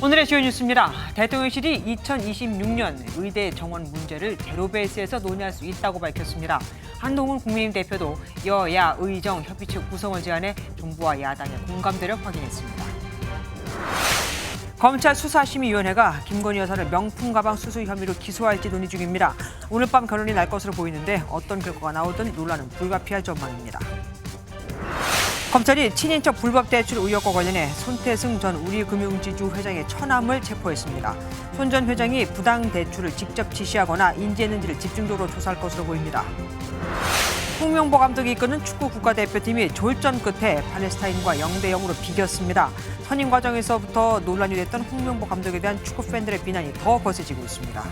오늘의 주요 뉴스입니다. 대통령실이 2026년 의대 정원 문제를 제로베이스에서 논의할 수 있다고 밝혔습니다. 한동훈 국민의힘 대표도 여야 의정 협의체 구성을 제안해 정부와 야당의 공감대를 확인했습니다. 검찰 수사심의위원회가 김건희 여사를 명품 가방 수수 혐의로 기소할지 논의 중입니다. 오늘 밤 결론이 날 것으로 보이는데 어떤 결과가 나오든 논란은 불가피할 전망입니다. 검찰이 친인척 불법 대출 의혹과 관련해 손태승 전 우리금융지주 회장의 처남을 체포했습니다. 손 전 회장이 부당 대출을 직접 지시하거나 인지했는지를 집중적으로 조사할 것으로 보입니다. 홍명보 감독이 이끄는 축구 국가대표팀이 졸전 끝에 팔레스타인과 0대0으로 비겼습니다. 선임 과정에서부터 논란이 됐던 홍명보 감독에 대한 축구 팬들의 비난이 더 거세지고 있습니다.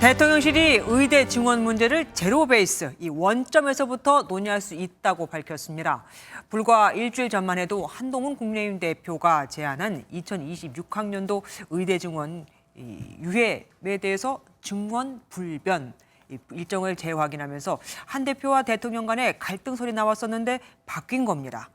대통령실이 의대 증원 문제를 제로베이스, 이 원점에서부터 논의할 수 있다고 밝혔습니다. 불과 일주일 전만 해도 한동훈 국민의힘 대표가 제안한 2026학년도 의대 증원 유예에 대해서 증원 불변 일정을 재확인하면서 한 대표와 대통령 간에 갈등 소리 나왔었는데 바뀐 겁니다.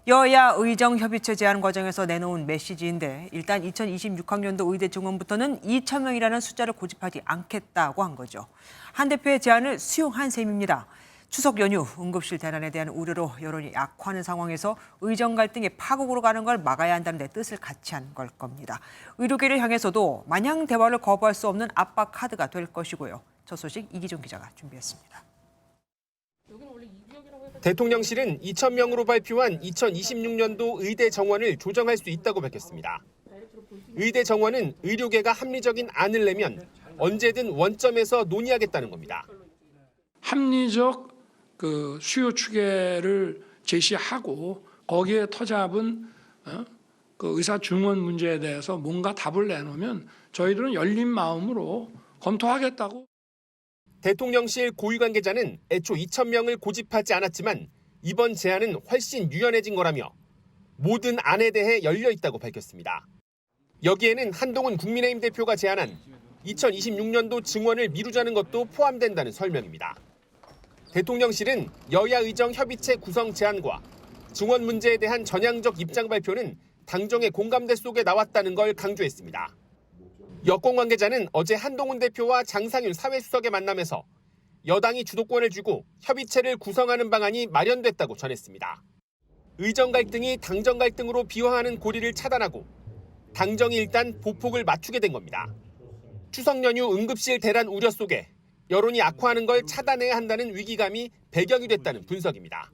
여야 의정 협의체 제안 과정에서 내놓은 메시지인데 일단 2026학년도 의대 증원부터는 2,000명이라는 숫자를 고집하지 않겠다고 한 거죠. 한 대표의 제안을 수용한 셈입니다. 추석 연휴 응급실 대란에 대한 우려로 여론이 악화하는 상황에서 의정 갈등이 파국으로 가는 걸 막아야 한다는 데 뜻을 같이 한 걸 겁니다. 의료계를 향해서도 마냥 대화를 거부할 수 없는 압박 카드가 될 것이고요. 첫 소식 이기종 기자가 준비했습니다. 대통령실은 2,000명으로 발표한 2026년도 의대 정원을 조정할 수 있다고 밝혔습니다. 의대 정원은 의료계가 합리적인 안을 내면 언제든 원점에서 논의하겠다는 겁니다. 합리적 수요 추계를 제시하고 거기에 터잡은 의사 증원 문제에 대해서 뭔가 답을 내놓으면 저희들은 열린 마음으로 검토하겠다고. 대통령실 고위 관계자는 애초 2,000명을 고집하지 않았지만 이번 제안은 훨씬 유연해진 거라며 모든 안에 대해 열려 있다고 밝혔습니다. 여기에는 한동훈 국민의힘 대표가 제안한 2026년도 증원을 미루자는 것도 포함된다는 설명입니다. 대통령실은 여야 의정 협의체 구성 제안과 증원 문제에 대한 전향적 입장 발표는 당정의 공감대 속에 나왔다는 걸 강조했습니다. 여권 관계자는 어제 한동훈 대표와 장상윤 사회수석의 만남에서 여당이 주도권을 쥐고 협의체를 구성하는 방안이 마련됐다고 전했습니다. 의정 갈등이 당정 갈등으로 비화하는 고리를 차단하고 당정이 일단 보폭을 맞추게 된 겁니다. 추석 연휴 응급실 대란 우려 속에 여론이 악화하는 걸 차단해야 한다는 위기감이 배경이 됐다는 분석입니다.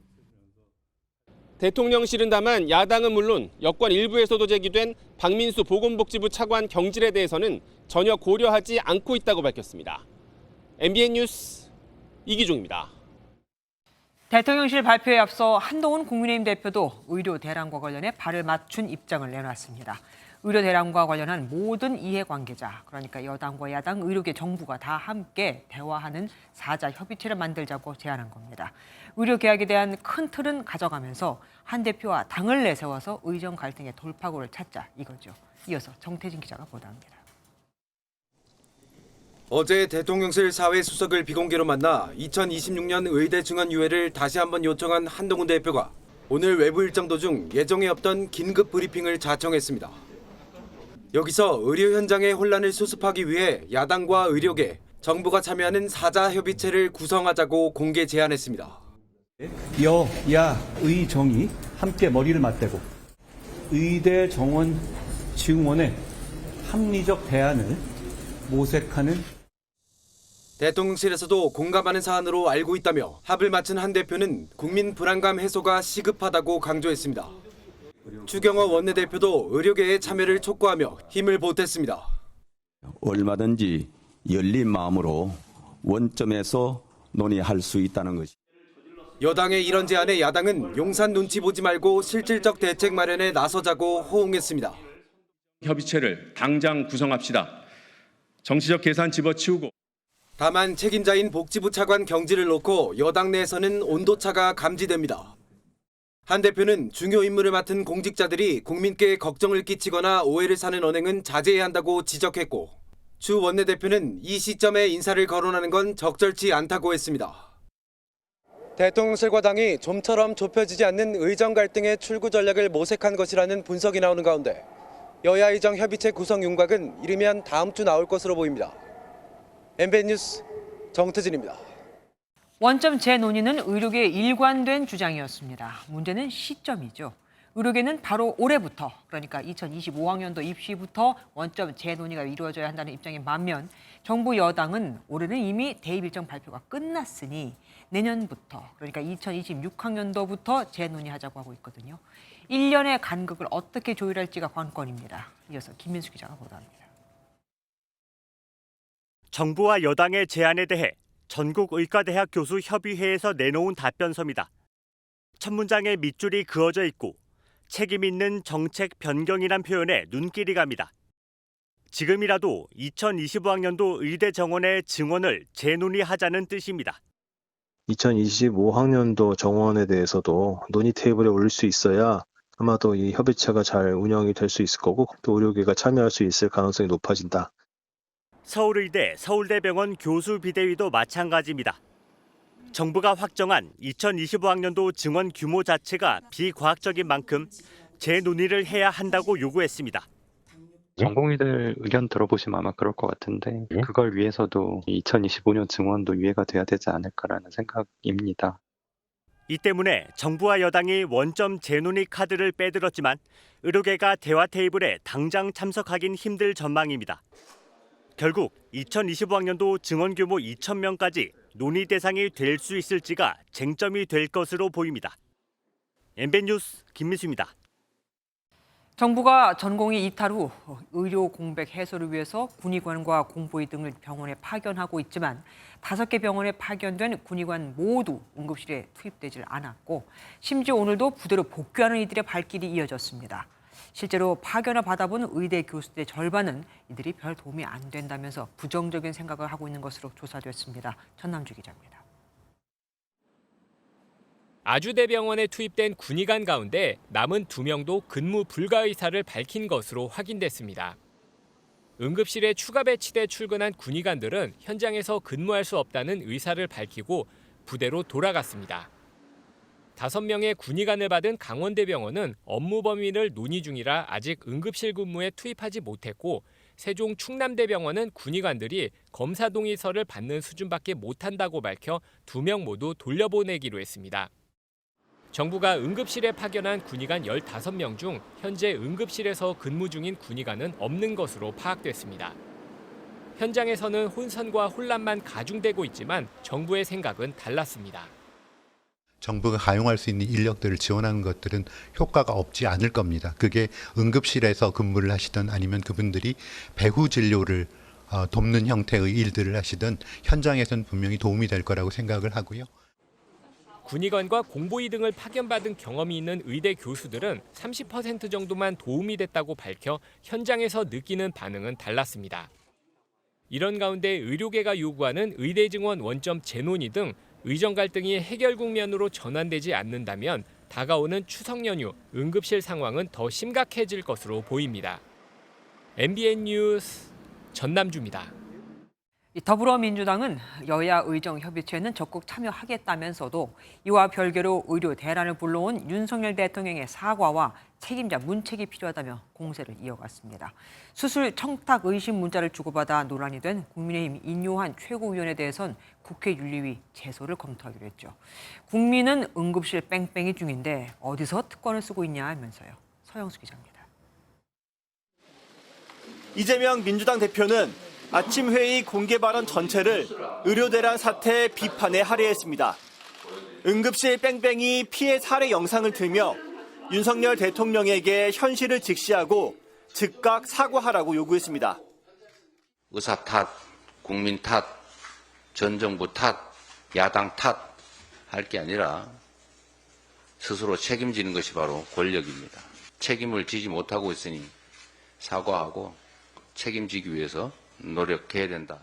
대통령실은 다만 야당은 물론 여권 일부에서도 제기된 박민수 보건복지부 차관 경질에 대해서는 전혀 고려하지 않고 있다고 밝혔습니다. MBN 뉴스 이기종입니다. 대통령실 발표에 앞서 한동훈 국민의힘 대표도 의료 대란과 관련해 발을 맞춘 입장을 내놨습니다. 의료 대란과 관련한 모든 이해관계자, 그러니까 여당과 야당, 의료계, 정부가 다 함께 대화하는 사자 협의체를 만들자고 제안한 겁니다. 의료 개혁에 대한 큰 틀은 가져가면서 한 대표와 당을 내세워서 의정 갈등의 돌파구를 찾자 이거죠. 이어서 정태진 기자가 보도합니다. 어제 대통령실 사회수석을 비공개로 만나 2026년 의대 증원 유예를 다시 한번 요청한 한동훈 대표가 오늘 외부 일정 도중 예정에 없던 긴급 브리핑을 자청했습니다. 여기서 의료 현장의 혼란을 수습하기 위해 야당과 의료계, 정부가 참여하는 사자 협의체를 구성하자고 공개 제안했습니다. 여야 의정이 함께 머리를 맞대고 의대 정원 증원의 합리적 대안을 모색하는. 대통령실에서도 공감하는 사안으로 알고 있다며 합을 맞춘 한 대표는 국민 불안감 해소가 시급하다고 강조했습니다. 추경호 원내대표도 의료계의 참여를 촉구하며 힘을 보탰습니다. 얼마든지 열린 마음으로 원점에서 논의할 수 있다는 것이. 여당의 이런 제안에 야당은 용산 눈치 보지 말고 실질적 대책 마련에 나서자고 호응했습니다. 협의체를 당장 구성합시다. 정치적 계산 집어치우고. 다만 책임자인 복지부 차관 경질을 놓고 여당 내에서는 온도차가 감지됩니다. 한 대표는 중요 임무를 맡은 공직자들이 국민께 걱정을 끼치거나 오해를 사는 언행은 자제해야 한다고 지적했고, 주 원내대표는 이 시점에 인사를 거론하는 건 적절치 않다고 했습니다. 대통령실과 당이 좀처럼 좁혀지지 않는 의정 갈등의 출구 전략을 모색한 것이라는 분석이 나오는 가운데 여야 의정 협의체 구성 윤곽은 이르면 다음 주 나올 것으로 보입니다. MBN 뉴스 정태진입니다. 원점 재논의는 의료계의 일관된 주장이었습니다. 문제는 시점이죠. 의료계는 바로 올해부터, 그러니까 2025학년도 입시부터 원점 재논의가 이루어져야 한다는 입장인 반면 정부 여당은 올해는 이미 대입 일정 발표가 끝났으니 내년부터, 그러니까 2026학년도부터 재논의하자고 하고 있거든요. 1년의 간극을 어떻게 조율할지가 관건입니다. 이어서 김민수 기자가 보도합니다. 정부와 여당의 제안에 대해 전국의과대학 교수협의회에서 내놓은 답변서입니다. 첫 문장에 밑줄이 그어져 있고 책임 있는 정책 변경이란 표현에 눈길이 갑니다. 지금이라도 2025학년도 의대 정원의 증원을 재논의하자는 뜻입니다. 2025학년도 정원에 대해서도 논의 테이블에 올릴 수 있어야 아마도 이 협의체가 잘 운영이 될 수 있을 거고 또 의료계가 참여할 수 있을 가능성이 높아진다. 서울의대, 서울대병원 교수비대위도 마찬가지입니다. 정부가 확정한 2025학년도 증원 규모 자체가 비과학적인 만큼 재논의를 해야 한다고 요구했습니다. 전공의들 의견 들어보시면 아마 그럴 것 같은데 그걸 위해서도 2025년 증원도 유예가 돼야 되지 않을까라는 생각입니다. 이 때문에 정부와 여당이 원점 재논의 카드를 빼들었지만 의료계가 대화 테이블에 당장 참석하긴 힘들 전망입니다. 결국 2025학년도 증원 규모 2,000명까지 논의 대상이 될 수 있을지가 쟁점이 될 것으로 보입니다. MBN 뉴스 김민수입니다. 정부가 전공의 이탈 후 의료 공백 해소를 위해서 군의관과 공보의 등을 병원에 파견하고 있지만 5개 병원에 파견된 군의관 모두 응급실에 투입되질 않았고 심지어 오늘도 부대로 복귀하는 이들의 발길이 이어졌습니다. 실제로 파견을 받아본 의대 교수들의 절반은 이들이 별 도움이 안 된다면서 부정적인 생각을 하고 있는 것으로 조사됐습니다. 전남주 기자입니다. 아주대병원에 투입된 군의관 가운데 남은 2명도 근무 불가 의사를 밝힌 것으로 확인됐습니다. 응급실에 추가 배치돼 출근한 군의관들은 현장에서 근무할 수 없다는 의사를 밝히고 부대로 돌아갔습니다. 5명의 군의관을 받은 강원대병원은 업무 범위를 논의 중이라 아직 응급실 근무에 투입하지 못했고 세종 충남대병원은 군의관들이 검사 동의서를 받는 수준밖에 못한다고 밝혀 2명 모두 돌려보내기로 했습니다. 정부가 응급실에 파견한 군의관 15명 중 현재 응급실에서 근무 중인 군의관은 없는 것으로 파악됐습니다. 현장에서는 혼선과 혼란만 가중되고 있지만 정부의 생각은 달랐습니다. 정부가 가용할 수 있는 인력들을 지원하는 것들은 효과가 없지 않을 겁니다. 그게 응급실에서 근무를 하시든 아니면 그분들이 배후 진료를 돕는 형태의 일들을 하시든 현장에서는 분명히 도움이 될 거라고 생각을 하고요. 군의관과 공보의 등을 파견받은 경험이 있는 의대 교수들은 30% 정도만 도움이 됐다고 밝혀 현장에서 느끼는 반응은 달랐습니다. 이런 가운데 의료계가 요구하는 의대 증원 원점 재논의 등 의정 갈등이 해결 국면으로 전환되지 않는다면 다가오는 추석 연휴 응급실 상황은 더 심각해질 것으로 보입니다. MBN 뉴스 전남주입니다. 더불어민주당은 여야 의정협의체는 적극 참여하겠다면서도 이와 별개로 의료 대란을 불러온 윤석열 대통령의 사과와 책임자 문책이 필요하다며 공세를 이어갔습니다. 수술 청탁 의심 문자를 주고받아 논란이 된 국민의힘 인요한 최고위원에 대해선 국회 윤리위 제소를 검토하기로 했죠. 국민은 응급실 뺑뺑이 중인데 어디서 특권을 쓰고 있냐 하면서요. 서영수 기자입니다. 이재명 민주당 대표는 아침 회의 공개 발언 전체를 의료대란 사태 비판에 할애했습니다. 응급실 뺑뺑이 피해 사례 영상을 들며 윤석열 대통령에게 현실을 직시하고 즉각 사과하라고 요구했습니다. 의사 탓, 국민 탓, 전 정부 탓, 야당 탓 할 게 아니라 스스로 책임지는 것이 바로 권력입니다. 책임을 지지 못하고 있으니 사과하고 책임지기 위해서 노력해야 된다.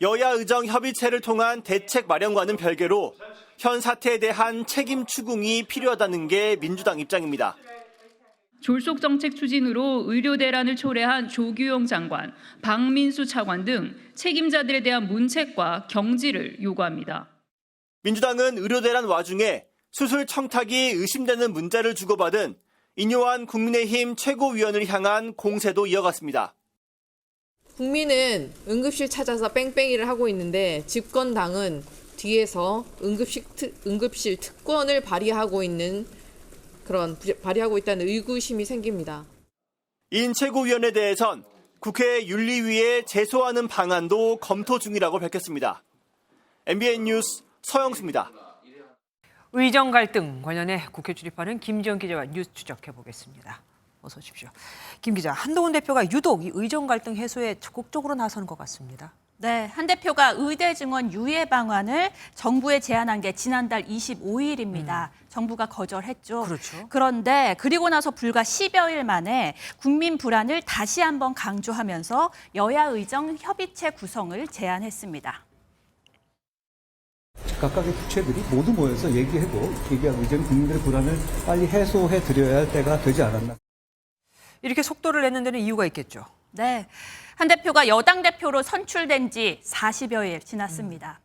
여야 의정 협의체를 통한 대책 마련과는 별개로 현 사태에 대한 책임 추궁이 필요하다는 게 민주당 입장입니다. 졸속 정책 추진으로 의료 대란을 초래한 조규용 장관, 박민수 차관 등 책임자들에 대한 문책과 경지를 요구합니다. 민주당은 의료대란 와중에 수술 청탁이 의심되는 문자를 주고받은 인요한 국민의힘 최고위원을 향한 공세도 이어갔습니다. 국민은 응급실 찾아서 뺑뺑이를 하고 있는데 집권당은 뒤에서 응급실 특권을 발휘하고 있다는 의구심이 생깁니다. 인 최고위원에 대해선 국회 윤리위에 제소하는 방안도 검토 중이라고 밝혔습니다. MBN 뉴스 서영수입니다. 의정 갈등 관련해 국회 출입하는 김지영 기자와 뉴스 추적해 보겠습니다. 어서 오십시오. 김 기자, 한동훈 대표가 유독 이 의정 갈등 해소에 적극적으로 나서는 것 같습니다. 네, 한 대표가 의대 증원 유예 방안을 정부에 제안한 게 지난달 25일입니다. 정부가 거절했죠. 그렇죠. 그런데 그리고 나서 불과 10여일 만에 국민 불안을 다시 한번 강조하면서 여야 의정 협의체 구성을 제안했습니다. 각각의 부처들이 모두 모여서 얘기하고 이제 국민들의 불안을 빨리 해소해 드려야 할 때가 되지 않았나. 이렇게 속도를 내는 데는 이유가 있겠죠. 네, 한 대표가 여당 대표로 선출된 지 40여일 지났습니다.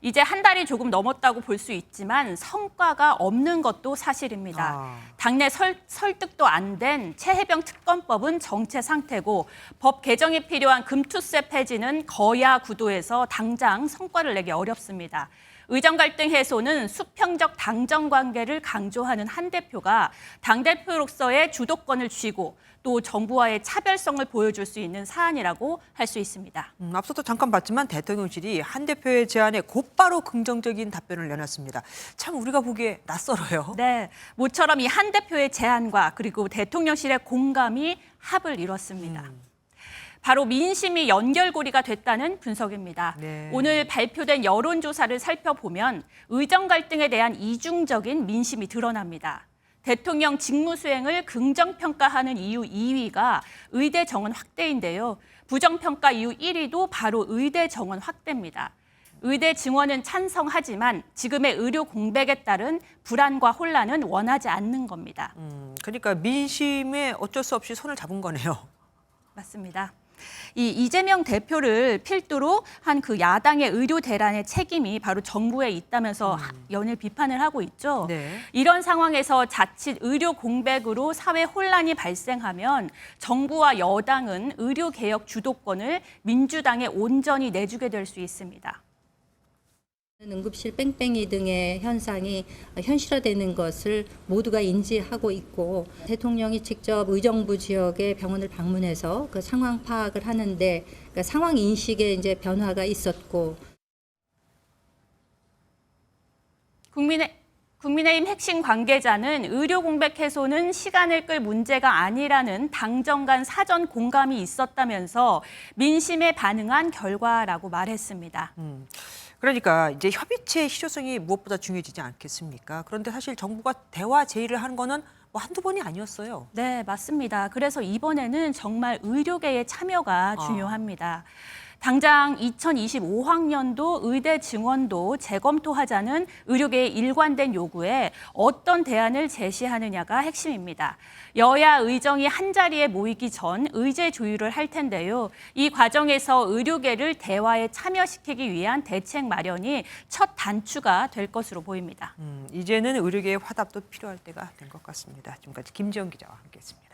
이제 한 달이 조금 넘었다고 볼 수 있지만 성과가 없는 것도 사실입니다. 당내 설득도 안 된 최혜병 특검법은 정체 상태고 법 개정이 필요한 금투세 폐지는 거야 구도에서 당장 성과를 내기 어렵습니다. 의정 갈등 해소는 수평적 당정 관계를 강조하는 한 대표가 당대표로서의 주도권을 쥐고 또 정부와의 차별성을 보여줄 수 있는 사안이라고 할 수 있습니다. 앞서도 잠깐 봤지만 대통령실이 한 대표의 제안에 곧바로 긍정적인 답변을 내놨습니다. 참 우리가 보기에 낯설어요. 네, 모처럼 이 한 대표의 제안과 그리고 대통령실의 공감이 합을 이뤘습니다. 바로 민심이 연결고리가 됐다는 분석입니다. 네. 오늘 발표된 여론조사를 살펴보면 의정 갈등에 대한 이중적인 민심이 드러납니다. 대통령 직무수행을 긍정평가하는 이유 2위가 의대 정원 확대인데요. 부정평가 이유 1위도 바로 의대 정원 확대입니다. 의대 증원은 찬성하지만 지금의 의료 공백에 따른 불안과 혼란은 원하지 않는 겁니다. 그러니까 민심에 어쩔 수 없이 손을 잡은 거네요. 맞습니다. 이 이재명 대표를 필두로 한 그 야당의 의료 대란의 책임이 바로 정부에 있다면서 연일 비판을 하고 있죠. 네. 이런 상황에서 자칫 의료 공백으로 사회 혼란이 발생하면 정부와 여당은 의료 개혁 주도권을 민주당에 온전히 내주게 될 수 있습니다. 응급실 뺑뺑이 등의 현상이 현실화되는 것을 모두가 인지하고 있고 대통령이 직접 의정부 지역의 병원을 방문해서 그 상황 파악을 하는데 그러니까 상황 인식에 이제 변화가 있었고 국민의힘 핵심 관계자는 의료 공백 해소는 시간을 끌 문제가 아니라는 당정 간 사전 공감이 있었다면서 민심에 반응한 결과라고 말했습니다. 그러니까 이제 협의체의 실효성이 무엇보다 중요해지지 않겠습니까? 그런데 사실 정부가 대화 제의를 한 거는 뭐 한두 번이 아니었어요. 네, 맞습니다. 그래서 이번에는 정말 의료계의 참여가 중요합니다. 당장 2025학년도 의대 증원도 재검토하자는 의료계의 일관된 요구에 어떤 대안을 제시하느냐가 핵심입니다. 여야 의정이 한자리에 모이기 전 의제 조율을 할 텐데요. 이 과정에서 의료계를 대화에 참여시키기 위한 대책 마련이 첫 단추가 될 것으로 보입니다. 이제는 의료계의 화답도 필요할 때가 된 것 같습니다. 지금까지 김지영 기자와 함께했습니다.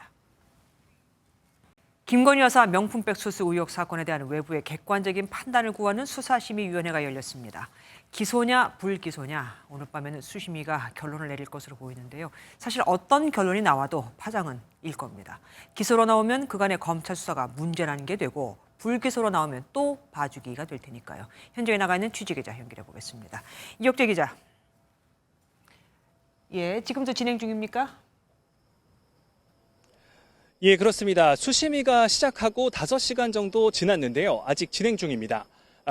김건희 여사 명품백 수수 의혹 사건에 대한 외부의 객관적인 판단을 구하는 수사심의위원회가 열렸습니다. 기소냐 불기소냐 오늘 밤에는 수심위가 결론을 내릴 것으로 보이는데요. 사실 어떤 결론이 나와도 파장은 일 겁니다. 기소로 나오면 그간의 검찰 수사가 문제라는 게 되고 불기소로 나오면 또 봐주기가 될 테니까요. 현장에 나가 있는 취재기자 연결해 보겠습니다. 이혁재 기자. 예, 지금도 진행 중입니까? 예, 그렇습니다. 수심위가 시작하고 5시간 정도 지났는데요. 아직 진행 중입니다.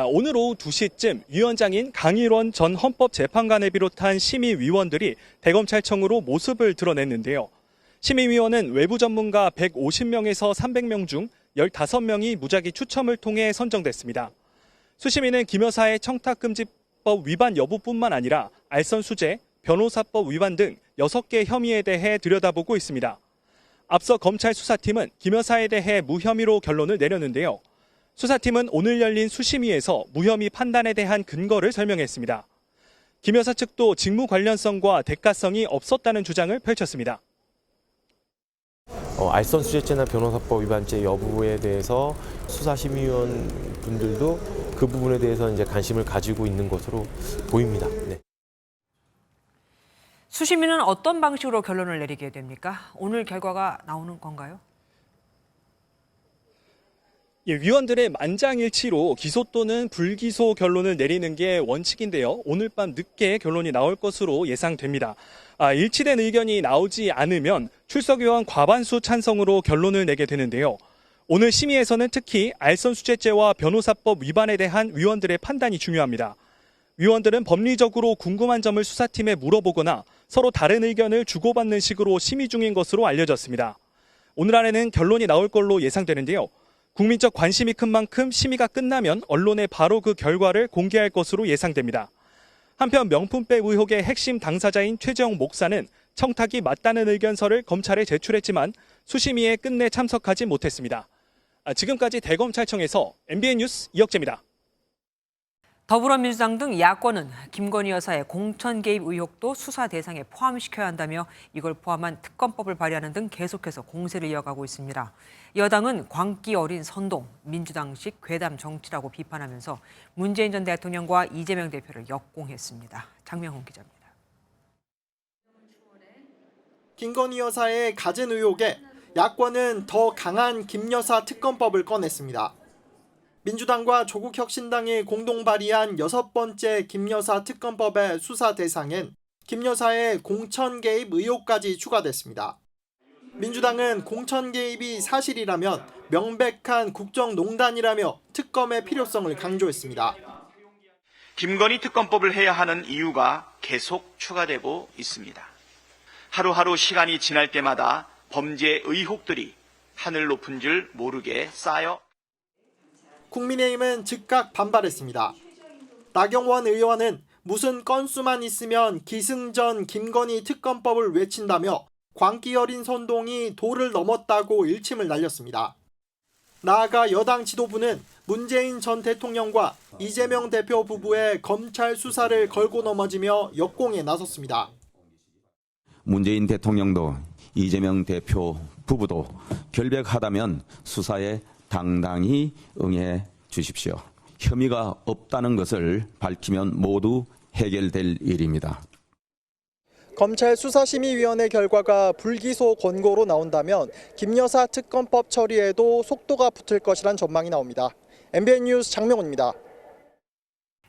오늘 오후 2시쯤 위원장인 강일원 전 헌법재판관을 비롯한 심의위원들이 대검찰청으로 모습을 드러냈는데요. 심의위원은 외부 전문가 150명에서 300명 중 15명이 무작위 추첨을 통해 선정됐습니다. 수심위는 김 여사의 청탁금지법 위반 여부뿐만 아니라 알선수재, 변호사법 위반 등 6개 혐의에 대해 들여다보고 있습니다. 앞서 검찰 수사팀은 김 여사에 대해 무혐의로 결론을 내렸는데요. 수사팀은 오늘 열린 수심위에서 무혐의 판단에 대한 근거를 설명했습니다. 김 여사 측도 직무 관련성과 대가성이 없었다는 주장을 펼쳤습니다. 알선 수재죄나 변호사법 위반죄 여부에 대해서 수사심의위원 분들도 그 부분에 대해서 이제 관심을 가지고 있는 것으로 보입니다. 네. 수심위는 어떤 방식으로 결론을 내리게 됩니까? 오늘 결과가 나오는 건가요? 예, 위원들의 만장일치로 기소 또는 불기소 결론을 내리는 게 원칙인데요. 오늘 밤 늦게 결론이 나올 것으로 예상됩니다. 일치된 의견이 나오지 않으면 출석위원 과반수 찬성으로 결론을 내게 되는데요. 오늘 심의에서는 특히 알선 수재죄와 변호사법 위반에 대한 위원들의 판단이 중요합니다. 위원들은 법리적으로 궁금한 점을 수사팀에 물어보거나 서로 다른 의견을 주고받는 식으로 심의 중인 것으로 알려졌습니다. 오늘 안에는 결론이 나올 걸로 예상되는데요. 국민적 관심이 큰 만큼 심의가 끝나면 언론에 바로 그 결과를 공개할 것으로 예상됩니다. 한편 명품백 의혹의 핵심 당사자인 최재형 목사는 청탁이 맞다는 의견서를 검찰에 제출했지만 수심위에 끝내 참석하지 못했습니다. 지금까지 대검찰청에서 MBN 뉴스 이혁재입니다. 더불어민주당 등 야권은 김건희 여사의 공천 개입 의혹도 수사 대상에 포함시켜야 한다며 이걸 포함한 특검법을 발의하는 등 계속해서 공세를 이어가고 있습니다. 여당은 광기 어린 선동, 민주당식 괴담 정치라고 비판하면서 문재인 전 대통령과 이재명 대표를 역공했습니다. 장명훈 기자입니다. 김건희 여사의 가진 의혹에 야권은 더 강한 김 여사 특검법을 꺼냈습니다. 민주당과 조국혁신당이 공동 발의한 6번째 김 여사 특검법의 수사 대상엔 김 여사의 공천 개입 의혹까지 추가됐습니다. 민주당은 공천 개입이 사실이라면 명백한 국정농단이라며 특검의 필요성을 강조했습니다. 김건희 특검법을 해야 하는 이유가 계속 추가되고 있습니다. 하루하루 시간이 지날 때마다 범죄 의혹들이 하늘 높은 줄 모르게 쌓여 국민의힘은 즉각 반발했습니다. 나경원 의원은 무슨 건수만 있으면 기승전 김건희 특검법을 외친다며 광기 어린 선동이 도를 넘었다고 일침을 날렸습니다. 나아가 여당 지도부는 문재인 전 대통령과 이재명 대표 부부의 검찰 수사를 걸고 넘어지며 역공에 나섰습니다. 문재인 대통령도 이재명 대표 부부도 결백하다면 수사에 당당히 응해 주십시오. 혐의가 없다는 것을 밝히면 모두 해결될 일입니다. 검찰 수사심의위원회 결과가 불기소 권고로 나온다면 김 여사 특검법 처리에도 속도가 붙을 것이란 전망이 나옵니다. MBN 뉴스 장명훈입니다.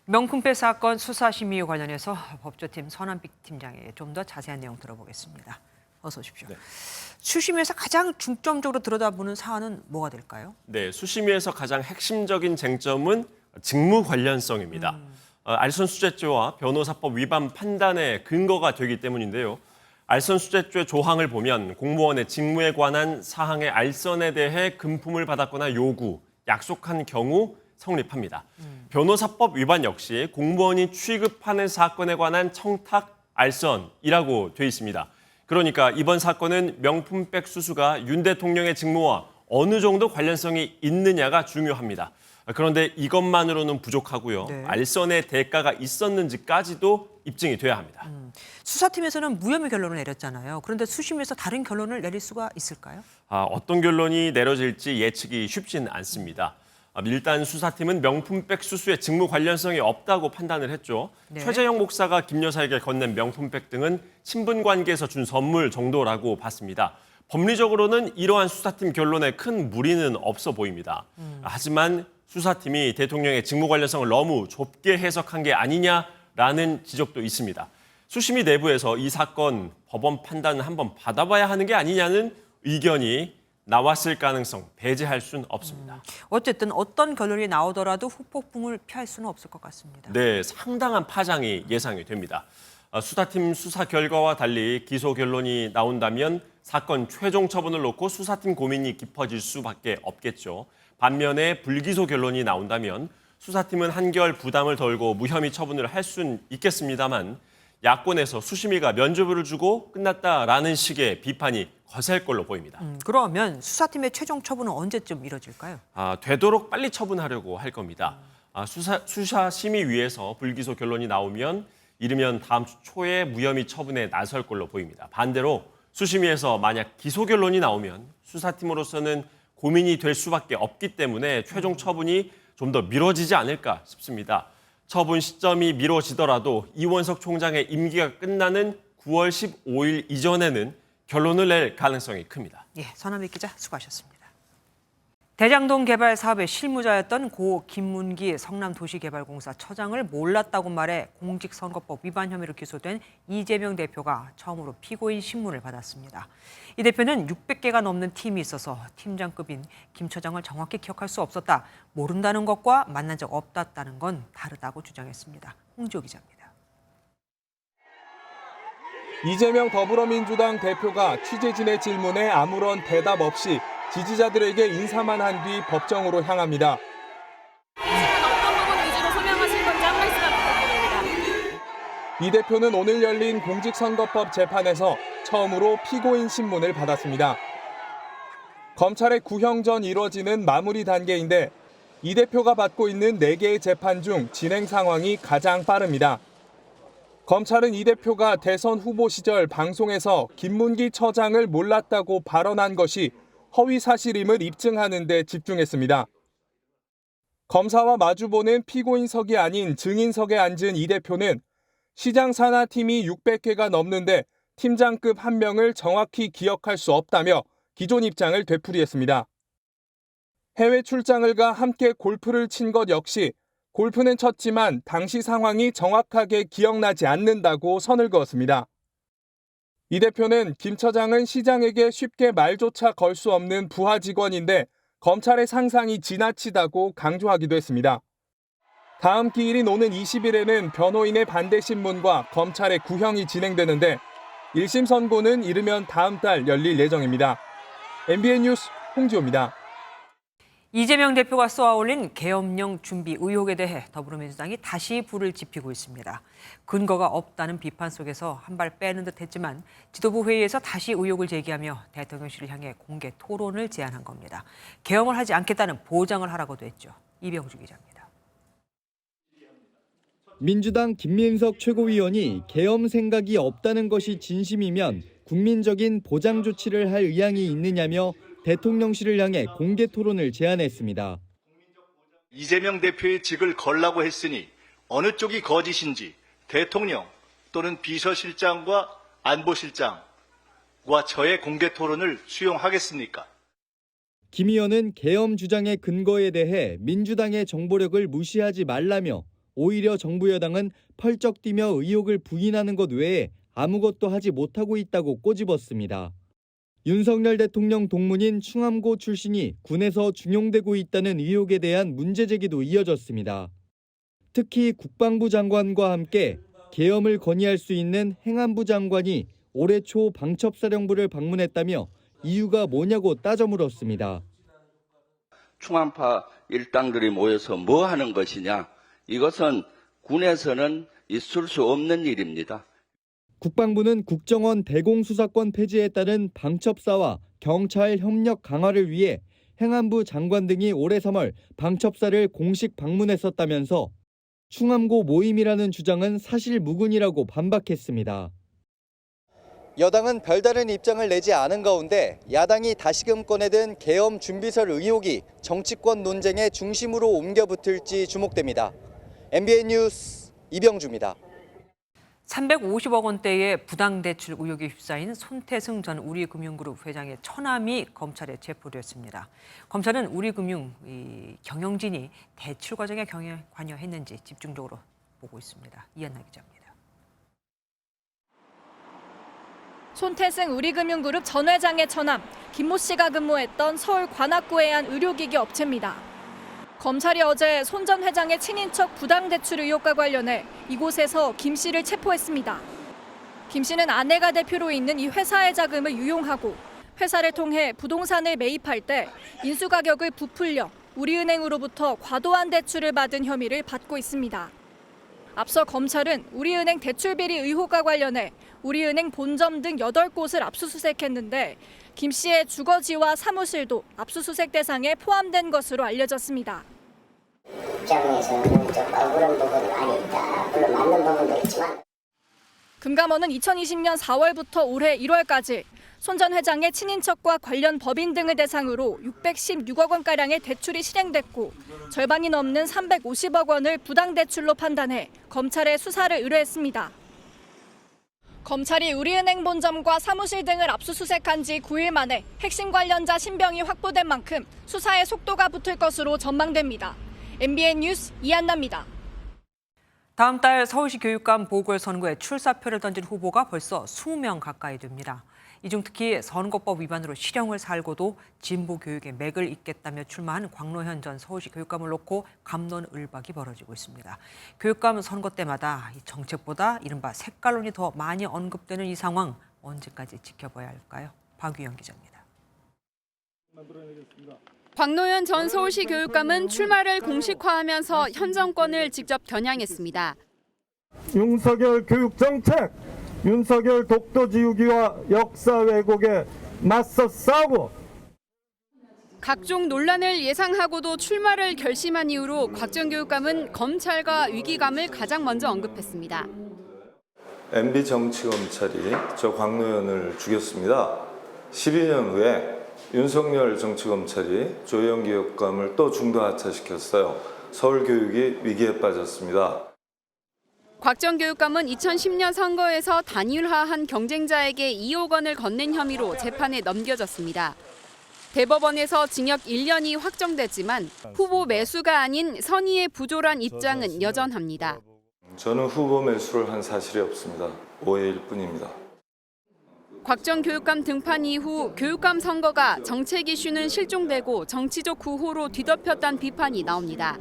명품백 사건 수사심의에 관련해서 법조팀 선한빛 팀장에게 좀 더 자세한 내용 들어보겠습니다. 어서 오십시오. 네. 수심위에서 가장 중점적으로 들여다보는 사안은 뭐가 될까요? 네, 수심위에서 가장 핵심적인 쟁점은 직무 관련성입니다. 알선 수재죄와 변호사법 위반 판단의 근거가 되기 때문인데요. 알선 수재죄 조항을 보면 공무원의 직무에 관한 사항의 알선에 대해 금품을 받았거나 요구, 약속한 경우 성립합니다. 변호사법 위반 역시 공무원이 취급하는 사건에 관한 청탁, 알선이라고 돼 있습니다. 그러니까 이번 사건은 명품백 수수가 윤 대통령의 직무와 어느 정도 관련성이 있느냐가 중요합니다. 그런데 이것만으로는 부족하고요. 네. 알선의 대가가 있었는지까지도 입증이 돼야 합니다. 수사팀에서는 무혐의 결론을 내렸잖아요. 그런데 수심에서 다른 결론을 내릴 수가 있을까요? 어떤 결론이 내려질지 예측이 쉽지는 않습니다. 일단 수사팀은 명품백 수수의 직무 관련성이 없다고 판단을 했죠. 네. 최재형 목사가 김 여사에게 건넨 명품백 등은 친분 관계에서 준 선물 정도라고 봤습니다. 법리적으로는 이러한 수사팀 결론에 큰 무리는 없어 보입니다. 하지만 수사팀이 대통령의 직무 관련성을 너무 좁게 해석한 게 아니냐라는 지적도 있습니다. 수심위 내부에서 이 사건 법원 판단을 한번 받아봐야 하는 게 아니냐는 의견이 나왔을 가능성 배제할 수는 없습니다. 어쨌든 어떤 결론이 나오더라도 후폭풍을 피할 수는 없을 것 같습니다. 네, 상당한 파장이 예상이 됩니다. 수사팀 수사 결과와 달리 기소 결론이 나온다면 사건 최종 처분을 놓고 수사팀 고민이 깊어질 수밖에 없겠죠. 반면에 불기소 결론이 나온다면 수사팀은 한결 부담을 덜고 무혐의 처분을 할 수는 있겠습니다만 야권에서 수심위가 면죄부를 주고 끝났다라는 식의 비판이 거셀 걸로 보입니다. 그러면 수사팀의 최종 처분은 언제쯤 이뤄질까요? 되도록 빨리 처분하려고 할 겁니다. 수사심의위에서 불기소 결론이 나오면 이르면 다음 주 초에 무혐의 처분에 나설 걸로 보입니다. 반대로 수심위에서 만약 기소 결론이 나오면 수사팀으로서는 고민이 될 수밖에 없기 때문에 최종 처분이 좀 더 미뤄지지 않을까 싶습니다. 처분 시점이 미뤄지더라도 이원석 총장의 임기가 끝나는 9월 15일 이전에는 결론을 낼 가능성이 큽니다. 예, 서남희 기자 수고하셨습니다. 대장동 개발 사업의 실무자였던 고 김문기 성남도시개발공사 처장을 몰랐다고 말해 공직선거법 위반 혐의로 기소된 이재명 대표가 처음으로 피고인 신문을 받았습니다. 이 대표는 600개가 넘는 팀이 있어서 팀장급인 김 처장을 정확히 기억할 수 없었다. 모른다는 것과 만난 적 없다는 건 다르다고 주장했습니다. 홍지호 기자입니다. 이재명 더불어민주당 대표가 취재진의 질문에 아무런 대답 없이 지지자들에게 인사만 한 뒤 법정으로 향합니다. 어떤 부분 위주로 소명하실 건지 한 말씀 부탁드립니다. 이 대표는 오늘 열린 공직선거법 재판에서 처음으로 피고인 신문을 받았습니다. 검찰의 구형 전 이뤄지는 마무리 단계인데 이 대표가 받고 있는 4개의 재판 중 진행 상황이 가장 빠릅니다. 검찰은 이 대표가 대선 후보 시절 방송에서 김문기 처장을 몰랐다고 발언한 것이 허위 사실임을 입증하는 데 집중했습니다. 검사와 마주보는 피고인석이 아닌 증인석에 앉은 이 대표는 시장 산하팀이 600개가 넘는데 팀장급 한 명을 정확히 기억할 수 없다며 기존 입장을 되풀이했습니다. 해외 출장을 가 함께 골프를 친 것 역시 골프는 쳤지만 당시 상황이 정확하게 기억나지 않는다고 선을 그었습니다. 이 대표는 김 처장은 시장에게 쉽게 말조차 걸 수 없는 부하 직원인데 검찰의 상상이 지나치다고 강조하기도 했습니다. 다음 기일인 오는 20일에는 변호인의 반대 신문과 검찰의 구형이 진행되는데 1심 선고는 이르면 다음 달 열릴 예정입니다. MBN 뉴스 홍지호입니다. 이재명 대표가 쏘아올린 계엄령 준비 의혹에 대해 더불어민주당이 다시 불을 지피고 있습니다. 근거가 없다는 비판 속에서 한 발 빼는 듯 했지만 지도부 회의에서 다시 의혹을 제기하며 대통령실을 향해 공개 토론을 제안한 겁니다. 계엄을 하지 않겠다는 보장을 하라고도 했죠. 이병주 기자입니다. 민주당 김민석 최고위원이 계엄 생각이 없다는 것이 진심이면 국민적인 보장 조치를 할 의향이 있느냐며 대통령실을 향해 공개 토론을 제안했습니다. 이재명 대표의 직을 걸라고 했으니 어느 쪽이 거짓인지 대통령 또는 비서실장과 안보실장과 저의 공개 토론을 수용하겠습니까? 김 의원은 계엄 주장의 근거에 대해 민주당의 정보력을 무시하지 말라며 오히려 정부 여당은 펄쩍 뛰며 의혹을 부인하는 것 외에 아무것도 하지 못하고 있다고 꼬집었습니다. 윤석열 대통령 동문인 충암고 출신이 군에서 중용되고 있다는 의혹에 대한 문제 제기도 이어졌습니다. 특히 국방부 장관과 함께 계엄을 건의할 수 있는 행안부 장관이 올해 초 방첩사령부를 방문했다며 이유가 뭐냐고 따져 물었습니다. 충암파 일당들이 모여서 뭐 하는 것이냐? 이것은 군에서는 있을 수 없는 일입니다. 국방부는 국정원 대공수사권 폐지에 따른 방첩사와 경찰 협력 강화를 위해 행안부 장관 등이 올해 3월 방첩사를 공식 방문했었다면서 충암고 모임이라는 주장은 사실무근이라고 반박했습니다. 여당은 별다른 입장을 내지 않은 가운데 야당이 다시금 꺼내든 계엄 준비설 의혹이 정치권 논쟁의 중심으로 옮겨붙을지 주목됩니다. MBN 뉴스 이병주입니다. 350억 원대의 부당대출 의혹에 휩싸인 손태승 전 우리금융그룹 회장의 처남이 검찰에 체포됐습니다. 검찰은 우리금융 경영진이 대출 과정에 관여했는지 집중적으로 보고 있습니다. 이한나 기자입니다. 손태승 우리금융그룹 전 회장의 처남 김모 씨가 근무했던 서울 관악구의 한 의료기기 업체입니다. 검찰이 어제 손 전 회장의 친인척 부당대출 의혹과 관련해 이곳에서 김 씨를 체포했습니다. 김 씨는 아내가 대표로 있는 이 회사의 자금을 유용하고 회사를 통해 부동산을 매입할 때 인수가격을 부풀려 우리은행으로부터 과도한 대출을 받은 혐의를 받고 있습니다. 앞서 검찰은 우리은행 대출비리 의혹과 관련해 우리은행 본점 등 8곳을 압수수색했는데 김 씨의 주거지와 사무실도 압수수색 대상에 포함된 것으로 알려졌습니다. 입장에서는 좀 억울한 부분이 많이 있다. 물론 맞는 부분도 있지만 금감원은 2020년 4월부터 올해 1월까지 손 전 회장의 친인척과 관련 법인 등을 대상으로 616억 원가량의 대출이 실행됐고 절반이 넘는 350억 원을 부당대출로 판단해 검찰에 수사를 의뢰했습니다. 검찰이 우리은행 본점과 사무실 등을 압수수색한 지 9일 만에 핵심 관련자 신병이 확보된 만큼 수사에 속도가 붙을 것으로 전망됩니다. MBN 뉴스 이한나입니다. 다음 달 서울시 교육감 보궐선거에 출사표를 던진 후보가 벌써 20명 가까이 됩니다. 이 중 특히 선거법 위반으로 실형을 살고도 진보 교육에 맥을 잇겠다며 출마한 광노현 전 서울시 교육감을 놓고 갑론을박이 벌어지고 있습니다. 교육감 선거 때마다 이 정책보다 이른바 색깔론이 더 많이 언급되는 이 상황 언제까지 지켜봐야 할까요? 박유영 기자입니다. 광노현 전 서울시 교육감은 출마를 공식화하면서 현 정권을 직접 겨냥했습니다. 윤석열 교육정책, 윤석열 독도지우기와 역사 왜곡에 맞서 싸우고 각종 논란을 예상하고도 출마를 결심한 이후로 곽 전 교육감은 검찰과 위기감을 가장 먼저 언급했습니다. MB정치검찰이 저 광노현을 죽였습니다. 12년 후에 윤석열 정치검찰이 조영 교육감을 또 중도 하차시켰어요. 서울교육이 위기에 빠졌습니다. 곽 전 교육감은 2010년 선거에서 단일화한 경쟁자에게 2억 원을 건넨 혐의로 재판에 넘겨졌습니다. 대법원에서 징역 1년이 확정됐지만 후보 매수가 아닌 선의의 부조란 입장은 여전합니다. 저는 후보 매수를 한 사실이 없습니다. 오해일 뿐입니다. 곽 전 교육감 등판 이후 교육감 선거가 정책 이슈는 실종되고 정치적 구호로 뒤덮였다는 비판이 나옵니다.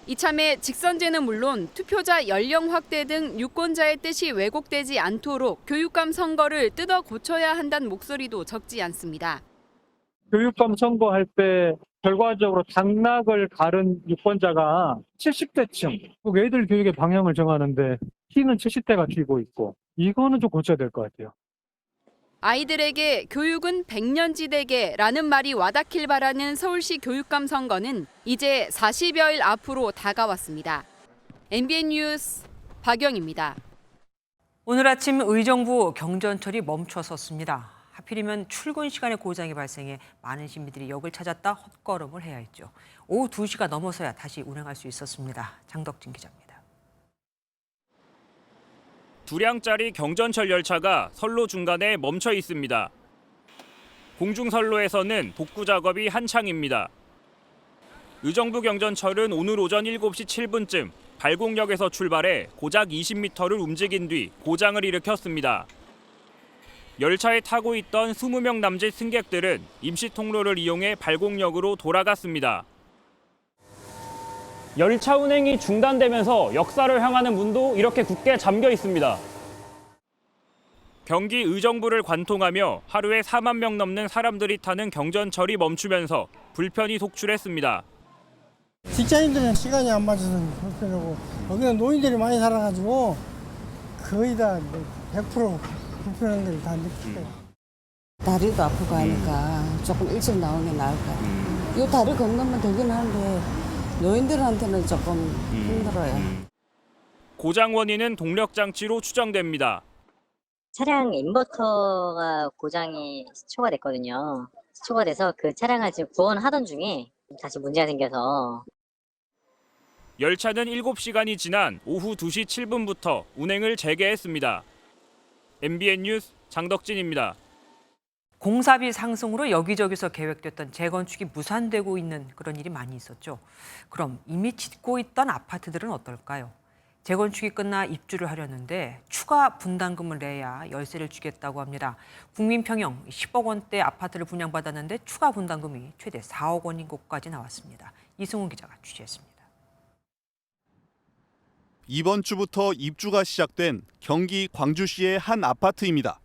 이참에 직선제는 물론 투표자 연령 확대 등 유권자의 뜻이 왜곡되지 않도록 교육감 선거를 뜯어 고쳐야 한다는 목소리도 적지 않습니다. 교육감 선거할 때 결과적으로 당락을 가른 유권자가 70대층, 애들 교육의 방향을 정하는데 T는 70대가 쥐고 있고 이거는 좀 고쳐야 될 것 같아요. 아이들에게 교육은 백년지대계라는 말이 와닿길 바라는 서울시 교육감 선거는 이제 40여일 앞으로 다가왔습니다. MBN 뉴스 박영입니다. 오늘 아침 의정부 경전철이 멈춰섰습니다. 하필이면 출근 시간에 고장이 발생해 많은 시민들이 역을 찾았다 헛걸음을 해야 했죠. 오후 2시가 넘어서야 다시 운행할 수 있었습니다. 장덕진 기자입니다. 2량짜리 경전철 열차가 선로 중간에 멈춰 있습니다. 공중선로에서는 복구 작업이 한창입니다. 의정부 경전철은 오늘 오전 7시 7분쯤 발곡역에서 출발해 고작 20m를 움직인 뒤 고장을 일으켰습니다. 열차에 타고 있던 20명 남짓 승객들은 임시 통로를 이용해 발곡역으로 돌아갔습니다. 열차 운행이 중단되면서 역사를 향하는 문도 이렇게 굳게 잠겨 있습니다. 경기 의정부를 관통하며 하루에 4만 명 넘는 사람들이 타는 경전철이 멈추면서 불편이 속출했습니다. 직장인들은 시간이 안 맞아서 불편하고 여기는 노인들이 많이 살아가지고 거의 다 100% 불편한 걸 다 느끼고. 다리도 아프고 하니까 조금 일찍 나오는 게 나을 것 같아요. 이 다리 건너면 되긴 하는데 노인들한테는 조금 힘들어요. 고장 원인은 동력 장치로 추정됩니다. 차량 인버터가 고장이 초과됐거든요. 초과돼서 그 차량을 지금 구원하던 중에 다시 문제가 생겨서. 열차는 7시간이 지난 오후 2시 7분부터 운행을 재개했습니다. MBN 뉴스 장덕진입니다. 공사비 상승으로 여기저기서 계획됐던 재건축이 무산되고 있는 그런 일이 많이 있었죠. 그럼 이미 짓고 있던 아파트들은 어떨까요? 재건축이 끝나 입주를 하려는데 추가 분담금을 내야 열세를 주겠다고 합니다. 국민평형 10억 원대 아파트를 분양받았는데 추가 분담금이 최대 4억 원인 곳까지 나왔습니다. 이승훈 기자가 취재했습니다. 이번 주부터 입주가 시작된 경기 광주시의 한 아파트입니다.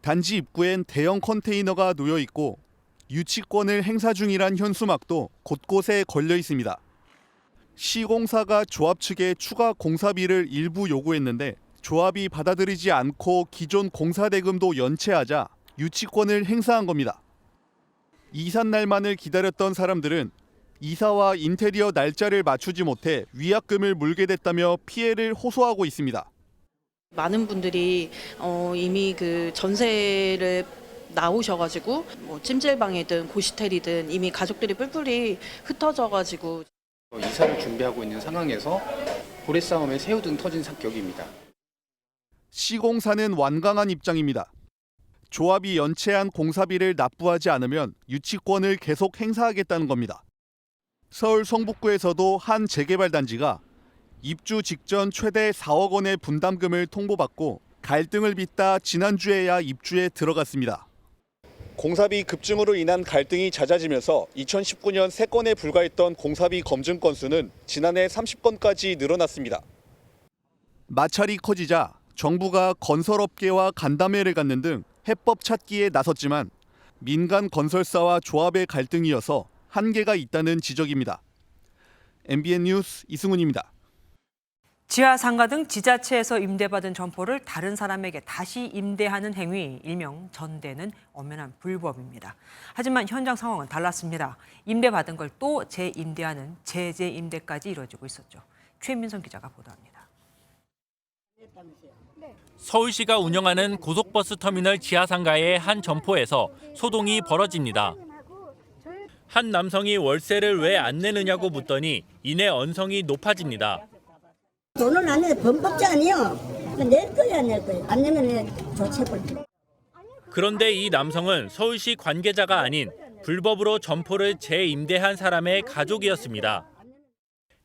단지 입구엔 대형 컨테이너가 놓여 있고 유치권을 행사 중이란 현수막도 곳곳에 걸려 있습니다. 시공사가 조합 측에 추가 공사비를 일부 요구했는데 조합이 받아들이지 않고 기존 공사 대금도 연체하자 유치권을 행사한 겁니다. 이삿날만을 기다렸던 사람들은 이사와 인테리어 날짜를 맞추지 못해 위약금을 물게 됐다며 피해를 호소하고 있습니다. 많은 분들이 이미 그 전세를 나오셔가지고 뭐 찜질방이든 고시텔이든 이미 가족들이 뿔뿔이 흩어져가지고 이사를 준비하고 있는 상황에서 고래싸움에 새우등 터진 성격입니다. 시공사는 완강한 입장입니다. 조합이 연체한 공사비를 납부하지 않으면 유치권을 계속 행사하겠다는 겁니다. 서울 성북구에서도 한 재개발 단지가 입주 직전 최대 4억 원의 분담금을 통보받고 갈등을 빚다 지난주에야 입주에 들어갔습니다. 공사비 급증으로 인한 갈등이 잦아지면서 2019년 3건에 불과했던 공사비 검증 건수는 지난해 30건까지 늘어났습니다. 마찰이 커지자 정부가 건설업계와 간담회를 갖는 등 해법 찾기에 나섰지만 민간 건설사와 조합의 갈등이어서 한계가 있다는 지적입니다. MBN 뉴스 이승훈입니다. 지하 상가 등 지자체에서 임대받은 점포를 다른 사람에게 다시 임대하는 행위, 일명 전대는 엄연한 불법입니다. 하지만 현장 상황은 달랐습니다. 임대받은 걸 또 재임대하는 재임대까지 이루어지고 있었죠. 최민성 기자가 보도합니다. 서울시가 운영하는 고속버스 터미널 지하상가의 한 점포에서 소동이 벌어집니다. 한 남성이 월세를 왜 안 내느냐고 묻더니 이내 언성이 높아집니다. 돈을 안 내도 범법자 아니요. 낼 거야 안 낼 거야. 안 내면 조치해버려. 그런데 이 남성은 서울시 관계자가 아닌 불법으로 점포를 재임대한 사람의 가족이었습니다.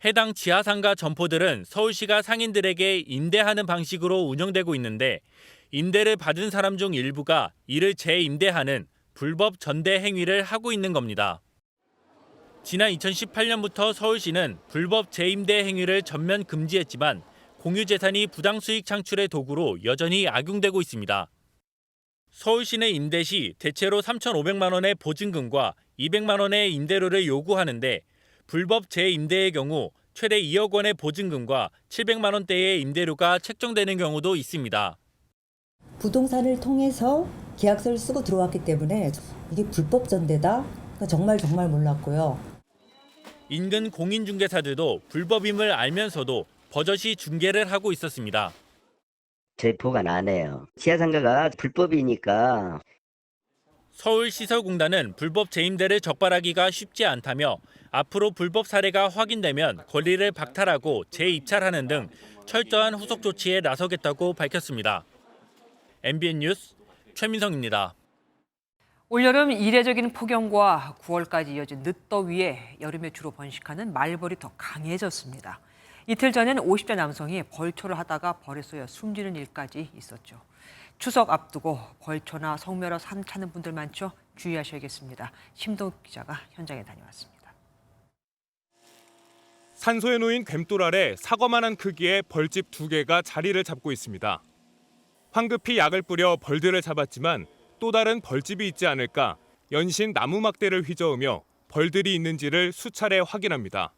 해당 지하상가 점포들은 서울시가 상인들에게 임대하는 방식으로 운영되고 있는데 임대를 받은 사람 중 일부가 이를 재임대하는 불법 전대 행위를 하고 있는 겁니다. 지난 2018년부터 서울시는 불법 재임대 행위를 전면 금지했지만 공유재산이 부당수익 창출의 도구로 여전히 악용되고 있습니다. 서울시 내 임대 시 대체로 3,500만 원의 보증금과 200만 원의 임대료를 요구하는데 불법 재임대의 경우 최대 2억 원의 보증금과 700만 원대의 임대료가 책정되는 경우도 있습니다. 부동산을 통해서 계약서를 쓰고 들어왔기 때문에 이게 불법 전대다? 정말 몰랐고요. 인근 공인중개사들도 불법임을 알면서도 버젓이 중개를 하고 있었습니다. 제보가 나네요. 지하상가가 불법이니까. 서울시설공단은 불법 재임대를 적발하기가 쉽지 않다며 앞으로 불법 사례가 확인되면 권리를 박탈하고 재입찰하는 등 철저한 후속 조치에 나서겠다고 밝혔습니다. MBN 뉴스 최민성입니다. 올여름 이례적인 폭염과 9월까지 이어진 늦더위에 여름에 주로 번식하는 말벌이 더 강해졌습니다. 이틀 전에는 50대 남성이 벌초를 하다가 벌에 쏘여 숨지는 일까지 있었죠. 추석 앞두고 벌초나 성묘로 삼차는 분들 많죠? 주의하셔야겠습니다. 심동욱 기자가 현장에 다녀왔습니다. 산소에 놓인 괭돌 아래 사과만한 크기의 벌집 2개가 자리를 잡고 있습니다. 황급히 약을 뿌려 벌들을 잡았지만 또 다른 벌집이 있지 않을까 연신 나무 막대를 휘저으며 벌들이 있는지를 수차례 확인합니다.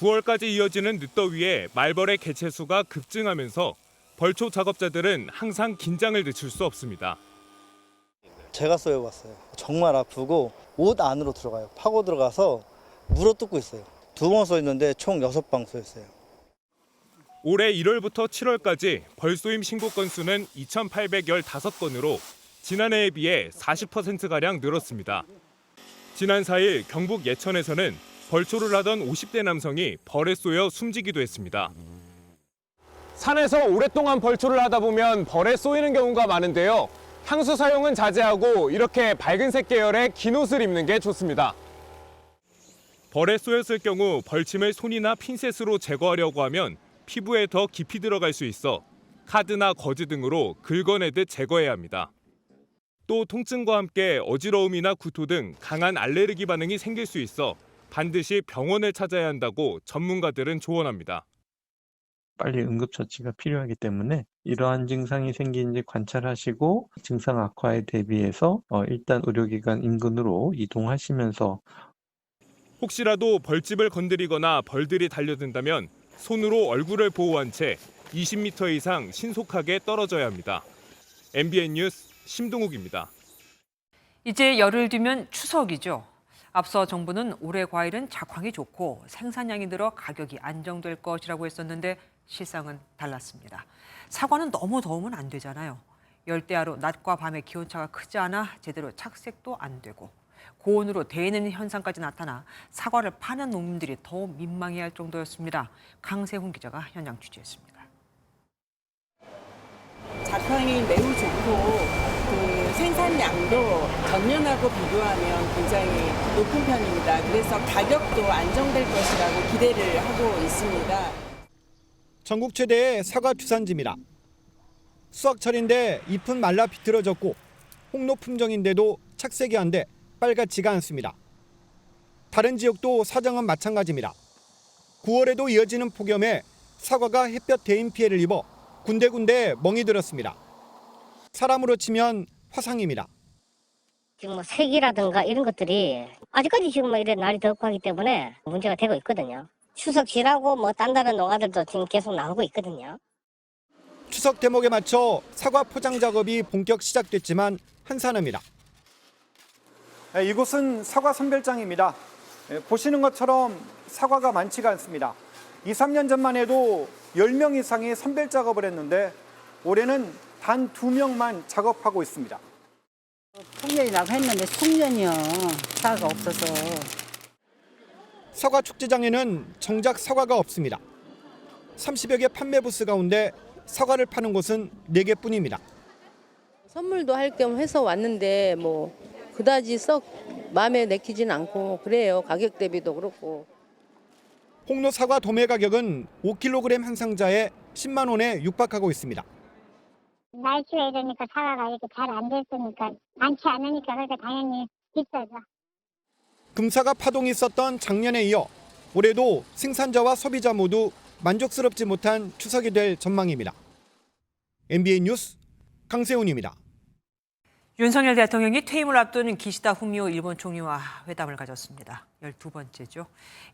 9월까지 이어지는 늦더위에 말벌의 개체수가 급증하면서 벌초 작업자들은 항상 긴장을 늦출 수 없습니다. 제가 쏘여봤어요. 정말 아프고 옷 안으로 들어가요. 파고 들어가서 물어뜯고 있어요. 2번 쏘였는데 총 6방 쏘였어요. 올해 1월부터 7월까지 벌쏘임 신고 건수는 2,815건으로 지난해에 비해 40%가량 늘었습니다. 지난 4일 경북 예천에서는 벌초를 하던 50대 남성이 벌에 쏘여 숨지기도 했습니다. 산에서 오랫동안 벌초를 하다 보면 벌에 쏘이는 경우가 많은데요. 향수 사용은 자제하고 이렇게 밝은색 계열의 긴 옷을 입는 게 좋습니다. 벌에 쏘였을 경우 벌침을 손이나 핀셋으로 제거하려고 하면 피부에 더 깊이 들어갈 수 있어 카드나 거즈 등으로 긁어내듯 제거해야 합니다. 또 통증과 함께 어지러움이나 구토 등 강한 알레르기 반응이 생길 수 있어 반드시 병원을 찾아야 한다고 전문가들은 조언합니다. 빨리 응급처치가 필요하기 때문에 이러한 증상이 생기는지 관찰하시고 증상 악화에 대비해서 일단 의료기관 인근으로 이동하시면서 혹시라도 벌집을 건드리거나 벌들이 달려든다면 손으로 얼굴을 보호한 채 20m 이상 신속하게 떨어져야 합니다. MBN 뉴스 심동욱입니다. 이제 열흘 뒤면 추석이죠. 앞서 정부는 올해 과일은 작황이 좋고 생산량이 늘어 가격이 안정될 것이라고 했었는데 실상은 달랐습니다. 사과는 너무 더우면 안 되잖아요. 열대야로 낮과 밤의 기온차가 크지 않아 제대로 착색도 안 되고 고온으로 데이는 현상까지 나타나 사과를 파는 농민들이 더 민망해할 정도였습니다. 강세훈 기자가 현장 취재했습니다. 작황이 매우 좋고 그 생산량도 전년하고 비교하면 굉장히 높은 편입니다. 그래서 가격도 안정될 것이라고 기대를 하고 있습니다. 전국 최대의 사과 주산지입니다. 수확철인데 잎은 말라 비틀어졌고 홍로 품종인데도 착색이 안 돼 빨갛지가 않습니다. 다른 지역도 사정은 마찬가지입니다. 9월에도 이어지는 폭염에 사과가 햇볕 대인 피해를 입어 군데군데 멍이 들었습니다. 사람으로 치면 화상입니다. 지금 뭐 색이라든가 이런 것들이 아직까지 지금 뭐 이래 날이 덥고 하기 때문에 문제가 되고 있거든요. 추석 지나고 뭐 딴 다른 농가들도 지금 계속 나오고 있거든요. 추석 대목에 맞춰 사과 포장 작업이 본격 시작됐지만 한산합니다. 이곳은 사과 선별장입니다. 보시는 것처럼 사과가 많지가 않습니다. 2, 3년 전만 해도 10명 이상이 선별 작업을 했는데 올해는 단 2명만 작업하고 있습니다. 풍년이 나고 했는데 숙년이요. 사과가 없어서. 사과 축제장에는 정작 사과가 없습니다. 30여 개 판매 부스 가운데 사과를 파는 곳은 4개뿐입니다. 선물도 할 겸 해서 왔는데 뭐 그다지 썩 마음에 내키진 않고 그래요. 가격 대비도 그렇고. 홍로 사과 도매 가격은 5kg 한 상자에 10만 원에 육박하고 있습니다. 날씨가 이러니까 사과가 이렇게 잘 안 됐으니까 많지 않으니까 그러니까 당연히 비싸죠. 금사가 파동이 있었던 작년에 이어 올해도 생산자와 소비자 모두 만족스럽지 못한 추석이 될 전망입니다. MBN 뉴스 강세훈입니다. 윤석열 대통령이 퇴임을 앞둔 기시다 후미오 일본 총리와 회담을 가졌습니다. 12번째죠.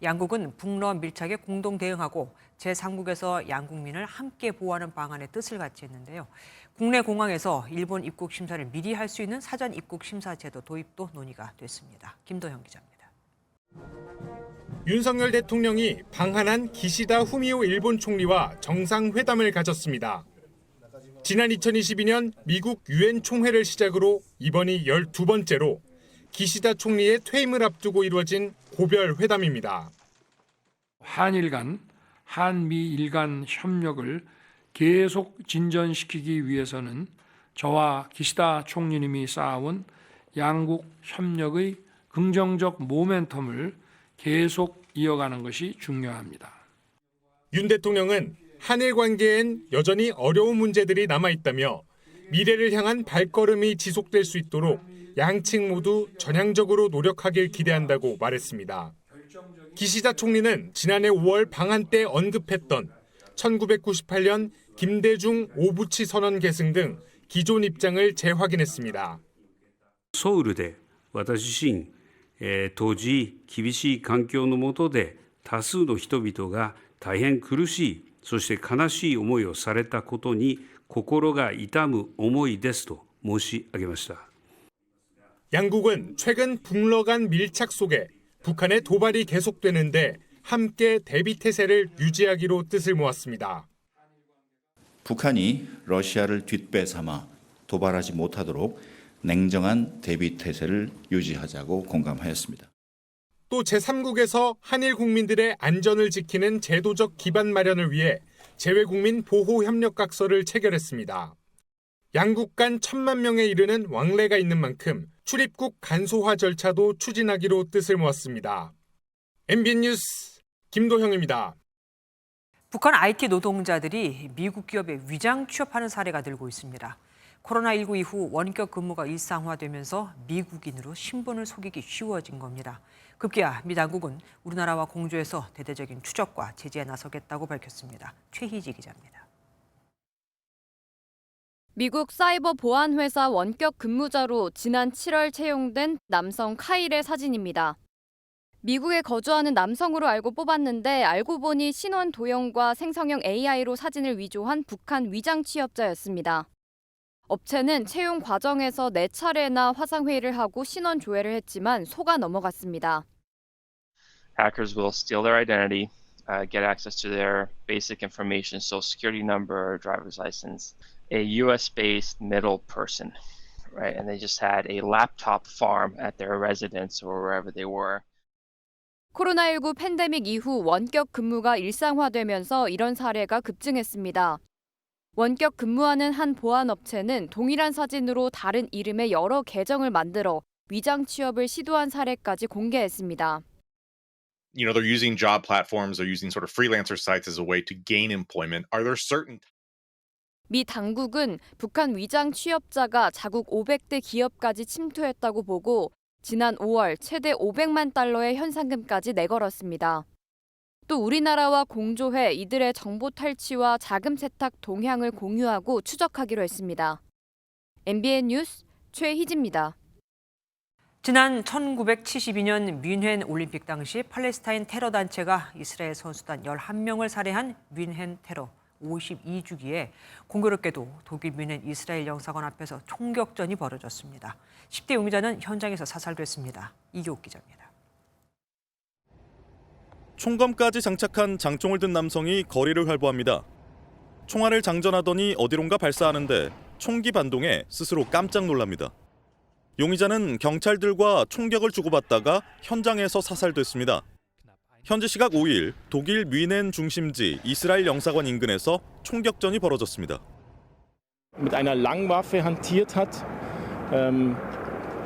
양국은 북러 밀착에 공동 대응하고 제3국에서 양국민을 함께 보호하는 방안의 뜻을 같이 했는데요. 국내 공항에서 일본 입국 심사를 미리 할 수 있는 사전 입국 심사 제도 도입도 논의가 됐습니다. 김도형 기자입니다. 윤석열 대통령이 방한한 기시다 후미오 일본 총리와 정상회담을 가졌습니다. 지난 2022년 미국 유엔 총회를 시작으로 이번이 12번째로 기시다 총리의 퇴임을 앞두고 이루어진 고별 회담입니다. 한일 간, 한미일 간 협력을 계속 진전시키기 위해서는 저와 기시다 총리님이 쌓아온 양국 협력의 긍정적 모멘텀을 계속 이어가는 것이 중요합니다. 윤 대통령은 한일 관계엔 여전히 어려운 문제들이 남아있다며 미래를 향한 발걸음이 지속될 수 있도록 양측 모두 전향적으로 노력하길 기대한다고 말했습니다. 기시다 총리는 지난해 5월 방한 때 언급했던 1998년 김대중 오부치 선언 계승 등 기존 입장을 재확인했습니다. 서울で私自身、当時厳しい環境の下で多数の人々が大変苦しいそして悲しい思いをされたことに心が痛む思いですと申し上げました。 양국은 최근 북러 간 밀착 속에 북한의 도발이 계속되는데 함께 대비 태세를 유지하기로 뜻을 모았습니다. 북한이 러시아를 뒷배 삼아 도발하지 못하도록 냉정한 대비 태세를 유지하자고 공감하였습니다. 또 제3국에서 한일 국민들의 안전을 지키는 제도적 기반 마련을 위해 재외국민 보호협력각서를 체결했습니다. 양국 간 1,000만 명에 이르는 왕래가 있는 만큼 출입국 간소화 절차도 추진하기로 뜻을 모았습니다. MBN 뉴스 김도형입니다. 북한 IT 노동자들이 미국 기업에 위장 취업하는 사례가 늘고 있습니다. 코로나19 이후 원격 근무가 일상화되면서 미국인으로 신분을 속이기 쉬워진 겁니다. 급기야 미 당국은 우리나라와 공조해서 대대적인 추적과 제재에 나서겠다고 밝혔습니다. 최희지 기자입니다. 미국 사이버 보안 회사 원격 근무자로 지난 7월 채용된 남성 카일의 사진입니다. 미국에 거주하는 남성으로 알고 뽑았는데 알고 보니 신원 도형과 생성형 AI로 사진을 위조한 북한 위장 취업자였습니다. 업체는 채용 과정에서 4차례나 화상회의를 하고 신원 조회를 했지만 속아 넘어갔습니다. Hackers will steal their identity, get access to their basic information, social security number, driver's license, a US-based middle person, right? And they just had a laptop farm at their residence or wherever they were. 코로나19 팬데믹 이후 원격 근무가 일상화되면서 이런 사례가 급증했습니다. 원격 근무하는 한 보안업체는 동일한 사진으로 다른 이름의 여러 계정을 만들어 위장 취업을 시도한 사례까지 공개했습니다. You know, they're using job platforms, they're using sort of freelancer sites as a way to gain employment. Are there certain 미 당국은 북한 위장 취업자가 자국 500대 기업까지 침투했다고 보고 지난 5월 최대 500만 달러의 현상금까지 내걸었습니다. 또 우리나라와 공조해 이들의 정보 탈취와 자금 세탁 동향을 공유하고 추적하기로 했습니다. MBN 뉴스 최희지입니다. 지난 1972년 뮌헨 올림픽 당시 팔레스타인 테러 단체가 이스라엘 선수단 11명을 살해한 뮌헨 테러 52주기에 공교롭게도 독일 뮌헨 이스라엘 영사관 앞에서 총격전이 벌어졌습니다. 10대 용의자는 현장에서 사살됐습니다. 이교욱 기자입니다. 총검까지 장착한 장총을 든 남성이 거리를 활보합니다. 총알을 장전하더니 어디론가 발사하는데 총기 반동에 스스로 깜짝 놀랍니다. 용의자는 경찰들과 총격을 주고받다가 현장에서 사살됐습니다. 현지 시각 5일 독일 뮌헨 중심지 이스라엘 영사관 인근에서 총격전이 벌어졌습니다. mit einer Langwaffe hantiert hat.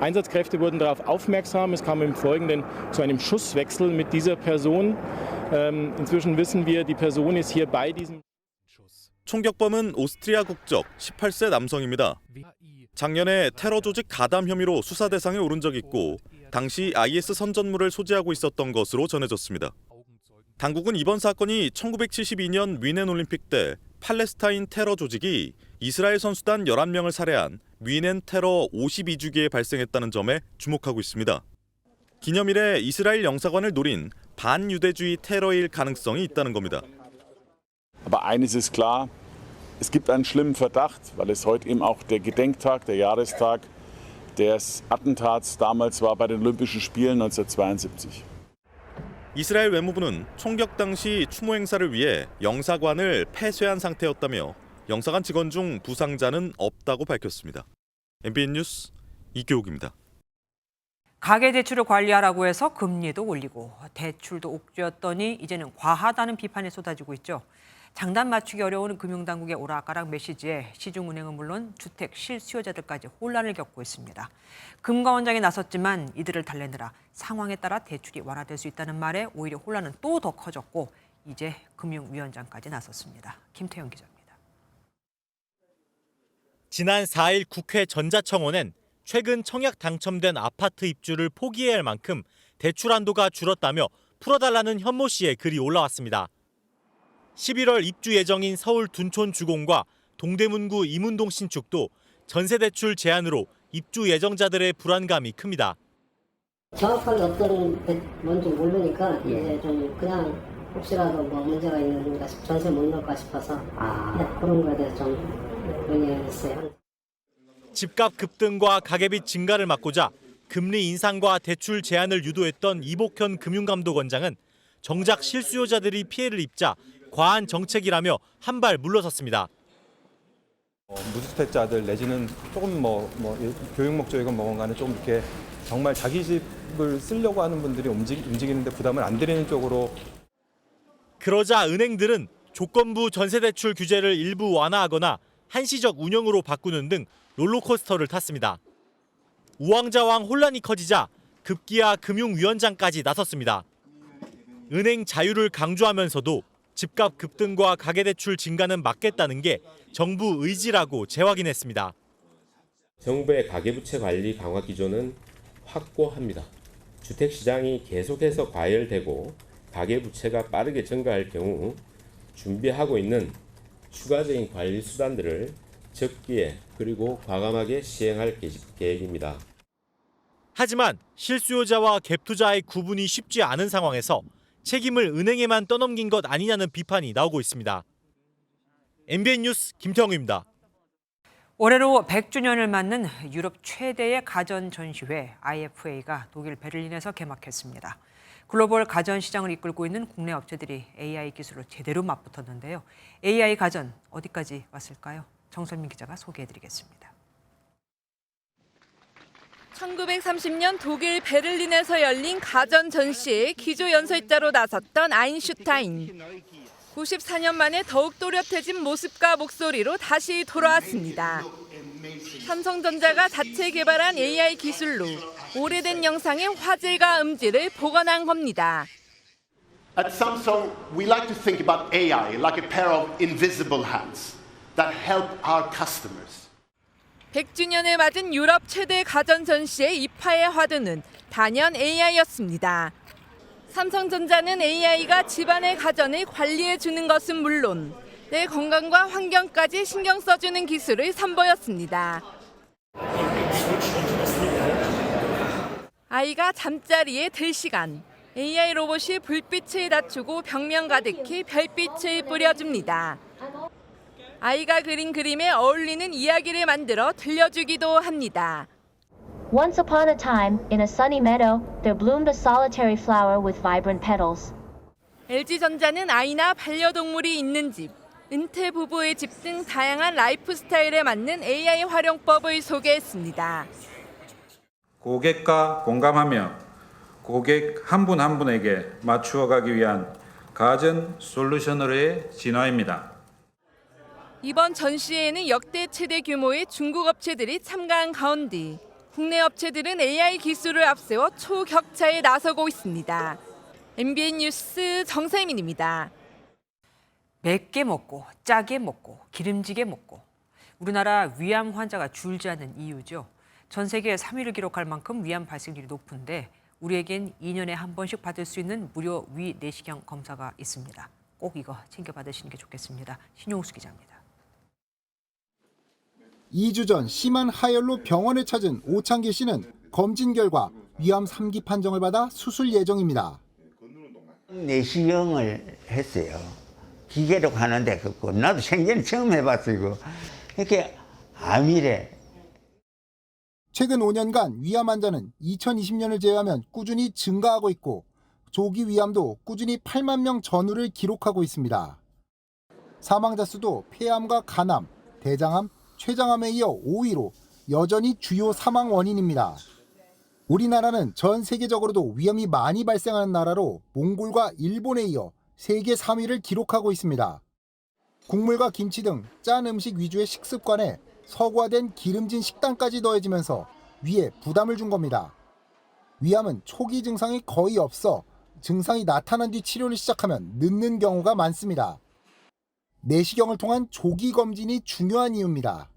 Einsatzkräfte wurden darauf aufmerksam. Es kam im Folgenden zu einem Schusswechsel mit dieser Person. Inzwischen wissen wir, die Person ist hier bei diesem. 총격범은 오스트리아 국적 18세 남성입니다. 작년에 테러 조직 가담 혐의로 수사 대상에 오른 적이 있고 당시 IS 선전물을 소지하고 있었던 것으로 전해졌습니다. 당국은 이번 사건이 1972년 뮌헨 올림픽 때 팔레스타인 테러 조직이 이스라엘 선수단 11명을 살해한 뮌헨 테러 52주기에 발생했다는 점에 주목하고 있습니다. 기념일에 이스라엘 영사관을 노린 반유대주의 테러일 가능성이 있다는 겁니다. Aber eines ist klar, es gibt einen schlimmen Verdacht, weil es heute eben auch der Gedenktag, der Jahrestag des Attentats damals war bei den Olympischen Spielen 1972. 이스라엘 외무부는 총격 당시 추모 행사를 위해 영사관을 폐쇄한 상태였다며 영사관 직원 중 부상자는 없다고 밝혔습니다. MBN 뉴스 이교욱입니다. 가계대출을 관리하라고 해서 금리도 올리고 대출도 옥죄었더니 이제는 과하다는 비판이 쏟아지고 있죠. 장단 맞추기 어려운 금융당국의 오락가락 메시지에 시중은행은 물론 주택 실수요자들까지 혼란을 겪고 있습니다. 금감원장이 나섰지만 이들을 달래느라 상황에 따라 대출이 완화될 수 있다는 말에 오히려 혼란은 또 더 커졌고 이제 금융위원장까지 나섰습니다. 김태형 기자입니다. 지난 4일 국회 전자청원엔 최근 청약 당첨된 아파트 입주를 포기해야 할 만큼 대출 한도가 줄었다며 풀어달라는 현모 씨의 글이 올라왔습니다. 11월 입주 예정인 서울 둔촌 주공과 동대문구 이문동 신축도 전세대출 제한으로 입주 예정자들의 불안감이 큽니다. 정확하게 어떤 뭔지 모르니까 이제 좀 그냥 혹시라도 뭐 문제가 있는가 전세 못 넣을까 싶어서 그런 거에 대해서 좀 논의했어요. 집값 급등과 가계빚 증가를 막고자 금리 인상과 대출 제한을 유도했던 이복현 금융감독원장은 정작 실수요자들이 피해를 입자 과한 정책이라며 한 발 물러섰습니다. 무주택자들 내지는 조금 교육 목적이건 뭐건간에 좀 이렇게 정말 자기 집을 쓰려고 하는 분들이 움직이는데 부담을 안 드리는 쪽으로. 그러자 은행들은 조건부 전세대출 규제를 일부 완화하거나 한시적 운영으로 바꾸는 등 롤러코스터를 탔습니다. 우왕좌왕 혼란이 커지자 급기야 금융위원장까지 나섰습니다. 은행 자유를 강조하면서도 집값 급등과 가계대출 증가는 막겠다는 게 정부 의지라고 재확인했습니다. 정부의 가계부채 관리 강화 기조는 확고합니다. 주택시장이 계속해서 과열되고 가계부채가 빠르게 증가할 경우 준비하고 있는 추가적인 관리 수단들을 적기에 그리고 과감하게 시행할 계획입니다. 하지만 실수요자와 갭투자의 구분이 쉽지 않은 상황에서 책임을 은행에만 떠넘긴 것 아니냐는 비판이 나오고 있습니다. MBN 뉴스 김태형입니다. 올해로 100주년을 맞는 유럽 최대의 가전 전시회 IFA가 독일 베를린에서 개막했습니다. 글로벌 가전 시장을 이끌고 있는 국내 업체들이 AI 기술로 제대로 맞붙었는데요. AI 가전 어디까지 왔을까요? 정설민 기자가 소개해드리겠습니다. 1930년 독일 베를린에서 열린 가전 전시에 기조 연설자로 나섰던 아인슈타인. 94년 만에 더욱 또렷해진 모습과 목소리로 다시 돌아왔습니다. 삼성전자가 자체 개발한 AI 기술로 오래된 영상의 화질과 음질을 복원한 겁니다. At Samsung, we like to think about AI like a pair of invisible hands that help our customers. 100주년을 맞은 유럽 최대 가전 전시의 이파의 화두는 단연 AI였습니다. 삼성전자는 AI가 집안의 가전을 관리해주는 것은 물론 내 건강과 환경까지 신경 써주는 기술을 선보였습니다. 아이가 잠자리에 들 시간, AI 로봇이 불빛을 낮추고 벽면 가득히 별빛을 뿌려줍니다. 아이가 그린 그림에 어울리는 이야기를 만들어 들려주기도 합니다. Once upon a time, in a sunny meadow, there bloomed a solitary flower with vibrant petals. LG전자는 아이나 반려동물이 있는 집, 은퇴 부부의 집 등 다양한 라이프 스타일에 맞는 AI 활용법을 소개했습니다. 고객과 공감하며 고객 한 분 한 분에게 맞추어가기 위한 가전 솔루션으로의 진화입니다. 이번 전시회에는 역대 최대 규모의 중국 업체들이 참가한 가운데 국내 업체들은 AI 기술을 앞세워 초격차에 나서고 있습니다. MBN 뉴스 정세민입니다. 맵게 먹고 짜게 먹고 기름지게 먹고 우리나라 위암 환자가 줄지 않는 이유죠. 전 세계 3위를 기록할 만큼 위암 발생률이 높은데 우리에겐 2년에 한 번씩 받을 수 있는 무료 위 내시경 검사가 있습니다. 꼭 이거 챙겨 받으시는 게 좋겠습니다. 신용수 기자입니다. 2주 전 심한 하열로 병원을 찾은 오창기 씨는 검진 결과 위암 3기 판정을 받아 수술 예정입니다. 내시경을 했어요. 기계로 하는데 그거 나도 생전에 처음 해봤어요. 이거 이렇게 암이래. 최근 5년간 위암 환자는 2020년을 제외하면 꾸준히 증가하고 있고 조기 위암도 꾸준히 8만 명 전후를 기록하고 있습니다. 사망자 수도 폐암과 간암, 대장암, 췌장암에 이어 5위로 여전히 주요 사망 원인입니다. 우리나라는 전 세계적으로도 위암이 많이 발생하는 나라로 몽골과 일본에 이어 세계 3위를 기록하고 있습니다. 국물과 김치 등 짠 음식 위주의 식습관에 서구화된 기름진 식단까지 더해지면서 위에 부담을 준 겁니다. 위암은 초기 증상이 거의 없어 증상이 나타난 뒤 치료를 시작하면 늦는 경우가 많습니다. 내시경을 통한 조기 검진이 중요한 이유입니다.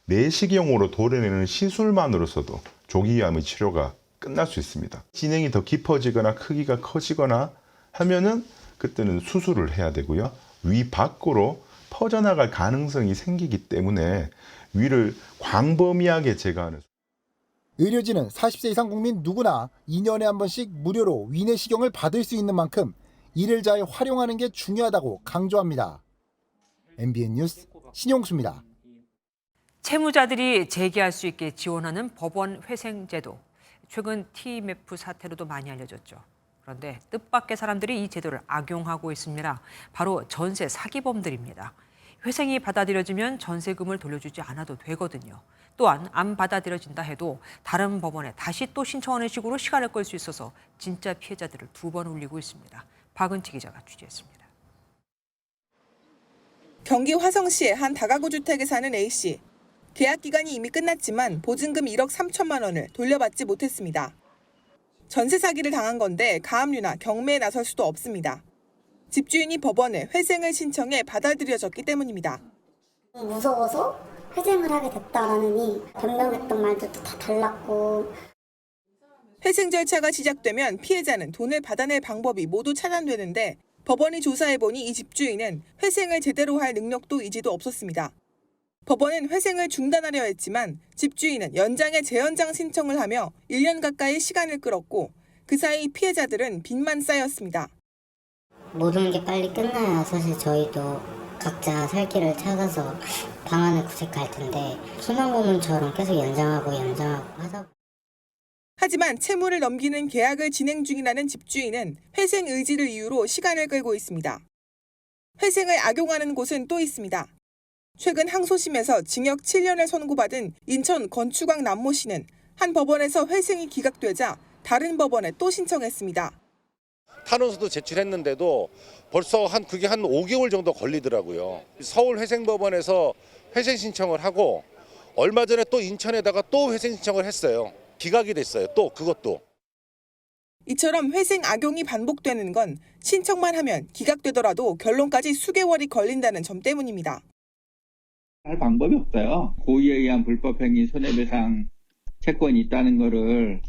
내시경으로 도려내는 시술만으로서도 조기 위암의 치료가 끝날 수 있습니다. 진행이 더 깊어지거나 크기가 커지거나 하면은 그때는 수술을 해야 되고요. 위 밖으로 퍼져나갈 가능성이 생기기 때문에 위를 광범위하게 제거하는. 의료진은 40세 이상 국민 누구나 2년에 한 번씩 무료로 위내시경을 받을 수 있는 만큼 이를 잘 활용하는 게 중요하다고 강조합니다. MBN 뉴스 신용수입니다. 채무자들이 재개할 수 있게 지원하는 법원 회생제도. 최근 TMF 사태로도 많이 알려졌죠. 그런데 뜻밖의 사람들이 이 제도를 악용하고 있습니다. 바로 전세 사기범들입니다. 회생이 받아들여지면 전세금을 돌려주지 않아도 되거든요. 또한 안 받아들여진다 해도 다른 법원에 다시 또 신청하는 식으로 시간을 끌 수 있어서 진짜 피해자들을 두 번 울리고 있습니다. 박은치 기자가 취재했습니다. 경기 화성시의 한 다가구 주택에 사는 A씨. 계약 기간이 이미 끝났지만 보증금 1억 3천만 원을 돌려받지 못했습니다. 전세 사기를 당한 건데 가압류나 경매에 나설 수도 없습니다. 집주인이 법원에 회생을 신청해 받아들여졌기 때문입니다. 무서워서 회생을 하게 됐다라느니 변명했던 말들도 다 달랐고. 회생 절차가 시작되면 피해자는 돈을 받아낼 방법이 모두 차단되는데 법원이 조사해보니 이 집주인은 회생을 제대로 할 능력도 의지도 없었습니다. 법원은 회생을 중단하려 했지만 집주인은 연장의 재연장 신청을 하며 1년 가까이 시간을 끌었고 그 사이 피해자들은 빚만 쌓였습니다. 모든 게 빨리 끝나야 사실 저희도 각자 살 길을 찾아서 방안을 구색할 텐데 희망고문처럼 계속 연장하고 하다. 하지만 채무를 넘기는 계약을 진행 중이라는 집주인은 회생 의지를 이유로 시간을 끌고 있습니다. 회생을 악용하는 곳은 또 있습니다. 최근 항소심에서 징역 7년을 선고받은 인천 건축왕 남모 씨는 한 법원에서 회생이 기각되자 다른 법원에 또 신청했습니다. 탄원서도 제출했는데도 벌써 그게 한 5개월 정도 걸리더라고요. 서울회생법원에서 회생 신청을 하고 얼마 전에 또 인천에다가 또 회생 신청을 했어요. 기각이 됐어요. 또 그것도. 이처럼 회생 악용이 반복되는 건 신청만 하면 기각되더라도 결론까지 수개월이 걸린다는 점 때문입니다. 할 방법이 없어요. 고의에 의한 불법행위 손해배상 채권이 있다는 거를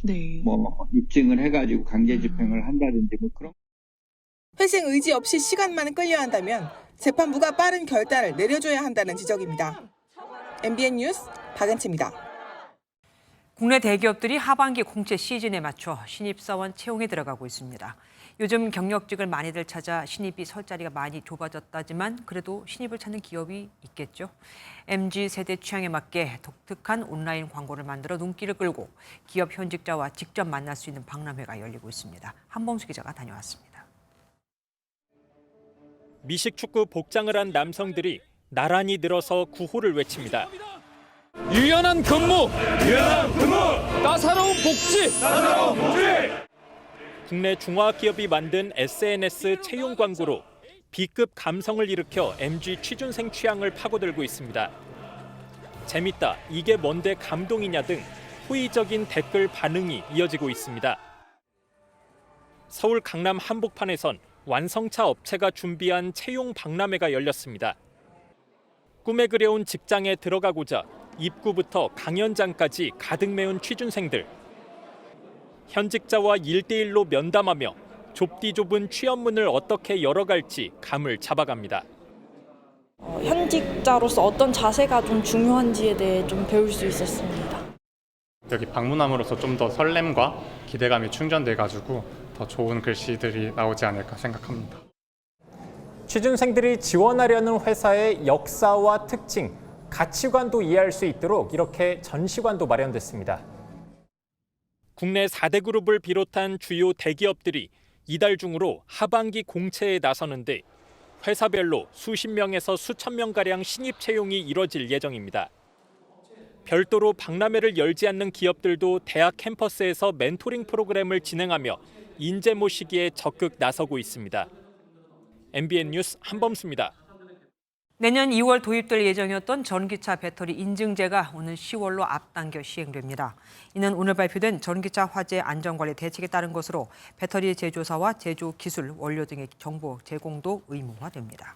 뭐 입증을 해가지고 강제 집행을 한다든지 뭐 그런. 회생 의지 없이 시간만 끌려 한다면 재판부가 빠른 결단을 내려줘야 한다는 지적입니다. MBN 뉴스 박은채입니다. 국내 대기업들이 하반기 공채 시즌에 맞춰 신입사원 채용에 들어가고 있습니다. 요즘 경력직을 많이들 찾아 신입이 설 자리가 많이 좁아졌다지만 그래도 신입을 찾는 기업이 있겠죠. MZ세대 취향에 맞게 독특한 온라인 광고를 만들어 눈길을 끌고 기업 현직자와 직접 만날 수 있는 박람회가 열리고 있습니다. 한범수 기자가 다녀왔습니다. 미식축구 복장을 한 남성들이 나란히 늘어서 구호를 외칩니다. 유연한 근무, 따사로운 복지, 국내 중화기업이 만든 SNS 채용 광고로 B급 감성을 일으켜 MZ 취준생 취향을 파고들고 있습니다. 재밌다, 이게 뭔데 감동이냐 등 호의적인 댓글 반응이 이어지고 있습니다. 서울 강남 한복판에선 완성차 업체가 준비한 채용 박람회가 열렸습니다. 꿈에 그려온 직장에 들어가고자 입구부터 강연장까지 가득 메운 취준생들. 현직자와 1대1로 면담하며 좁디 좁은 취업문을 어떻게 열어갈지 감을 잡아갑니다. 현직자로서 어떤 자세가 좀 중요한지에 대해 좀 배울 수 있었습니다. 여기 방문함으로써 좀 더 설렘과 기대감이 충전돼가지고 더 좋은 글씨들이 나오지 않을까 생각합니다. 취준생들이 지원하려는 회사의 역사와 특징, 가치관도 이해할 수 있도록 이렇게 전시관도 마련됐습니다. 국내 4대 그룹을 비롯한 주요 대기업들이 이달 중으로 하반기 공채에 나서는데 회사별로 수십 명에서 수천 명가량 신입 채용이 이뤄질 예정입니다. 별도로 박람회를 열지 않는 기업들도 대학 캠퍼스에서 멘토링 프로그램을 진행하며 인재 모시기에 적극 나서고 있습니다. MBN 뉴스 한범수입니다. 내년 2월 도입될 예정이었던 전기차 배터리 인증제가 오는 10월로 앞당겨 시행됩니다. 이는 오늘 발표된 전기차 화재 안전관리 대책에 따른 것으로 배터리 제조사와 제조 기술, 원료 등의 정보 제공도 의무화됩니다.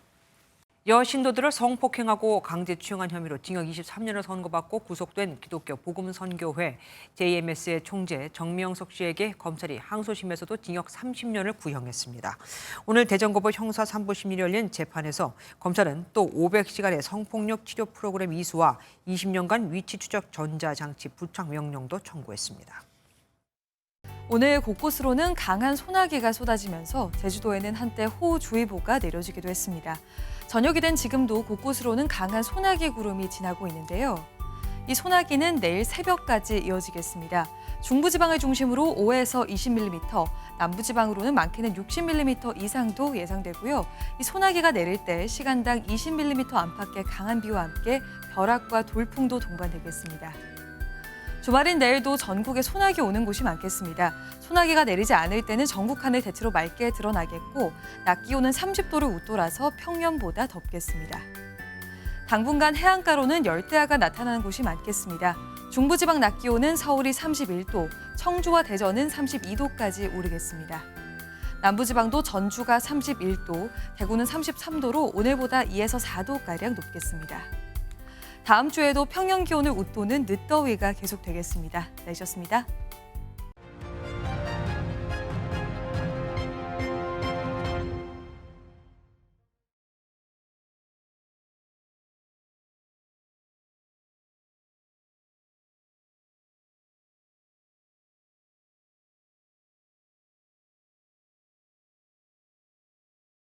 여신도들을 성폭행하고 강제 추행한 혐의로 징역 23년을 선고받고 구속된 기독교 복음선교회 JMS의 총재 정명석 씨에게 검찰이 항소심에서도 징역 30년을 구형했습니다. 오늘 대전고법 형사 3부 심리를 열린 재판에서 검찰은 또 500시간의 성폭력 치료 프로그램 이수와 20년간 위치 추적 전자장치 부착 명령도 청구했습니다. 오늘 곳곳으로는 강한 소나기가 쏟아지면서 제주도에는 한때 호우주의보가 내려지기도 했습니다. 저녁이 된 지금도 곳곳으로는 강한 소나기 구름이 지나고 있는데요. 이 소나기는 내일 새벽까지 이어지겠습니다. 중부지방을 중심으로 5에서 20mm, 남부지방으로는 많게는 60mm 이상도 예상되고요. 이 소나기가 내릴 때 시간당 20mm 안팎의 강한 비와 함께 벼락과 돌풍도 동반되겠습니다. 주말인 내일도 전국에 소나기 오는 곳이 많겠습니다. 소나기가 내리지 않을 때는 전국 하늘 대체로 맑게 드러나겠고 낮 기온은 30도를 웃돌아서 평년보다 덥겠습니다. 당분간 해안가로는 열대야가 나타나는 곳이 많겠습니다. 중부지방 낮 기온은 서울이 31도, 청주와 대전은 32도까지 오르겠습니다. 남부지방도 전주가 31도, 대구는 33도로 오늘보다 2에서 4도가량 높겠습니다. 다음 주에도 평년 기온을 웃도는 늦더위가 계속되겠습니다. 날씨였습니다.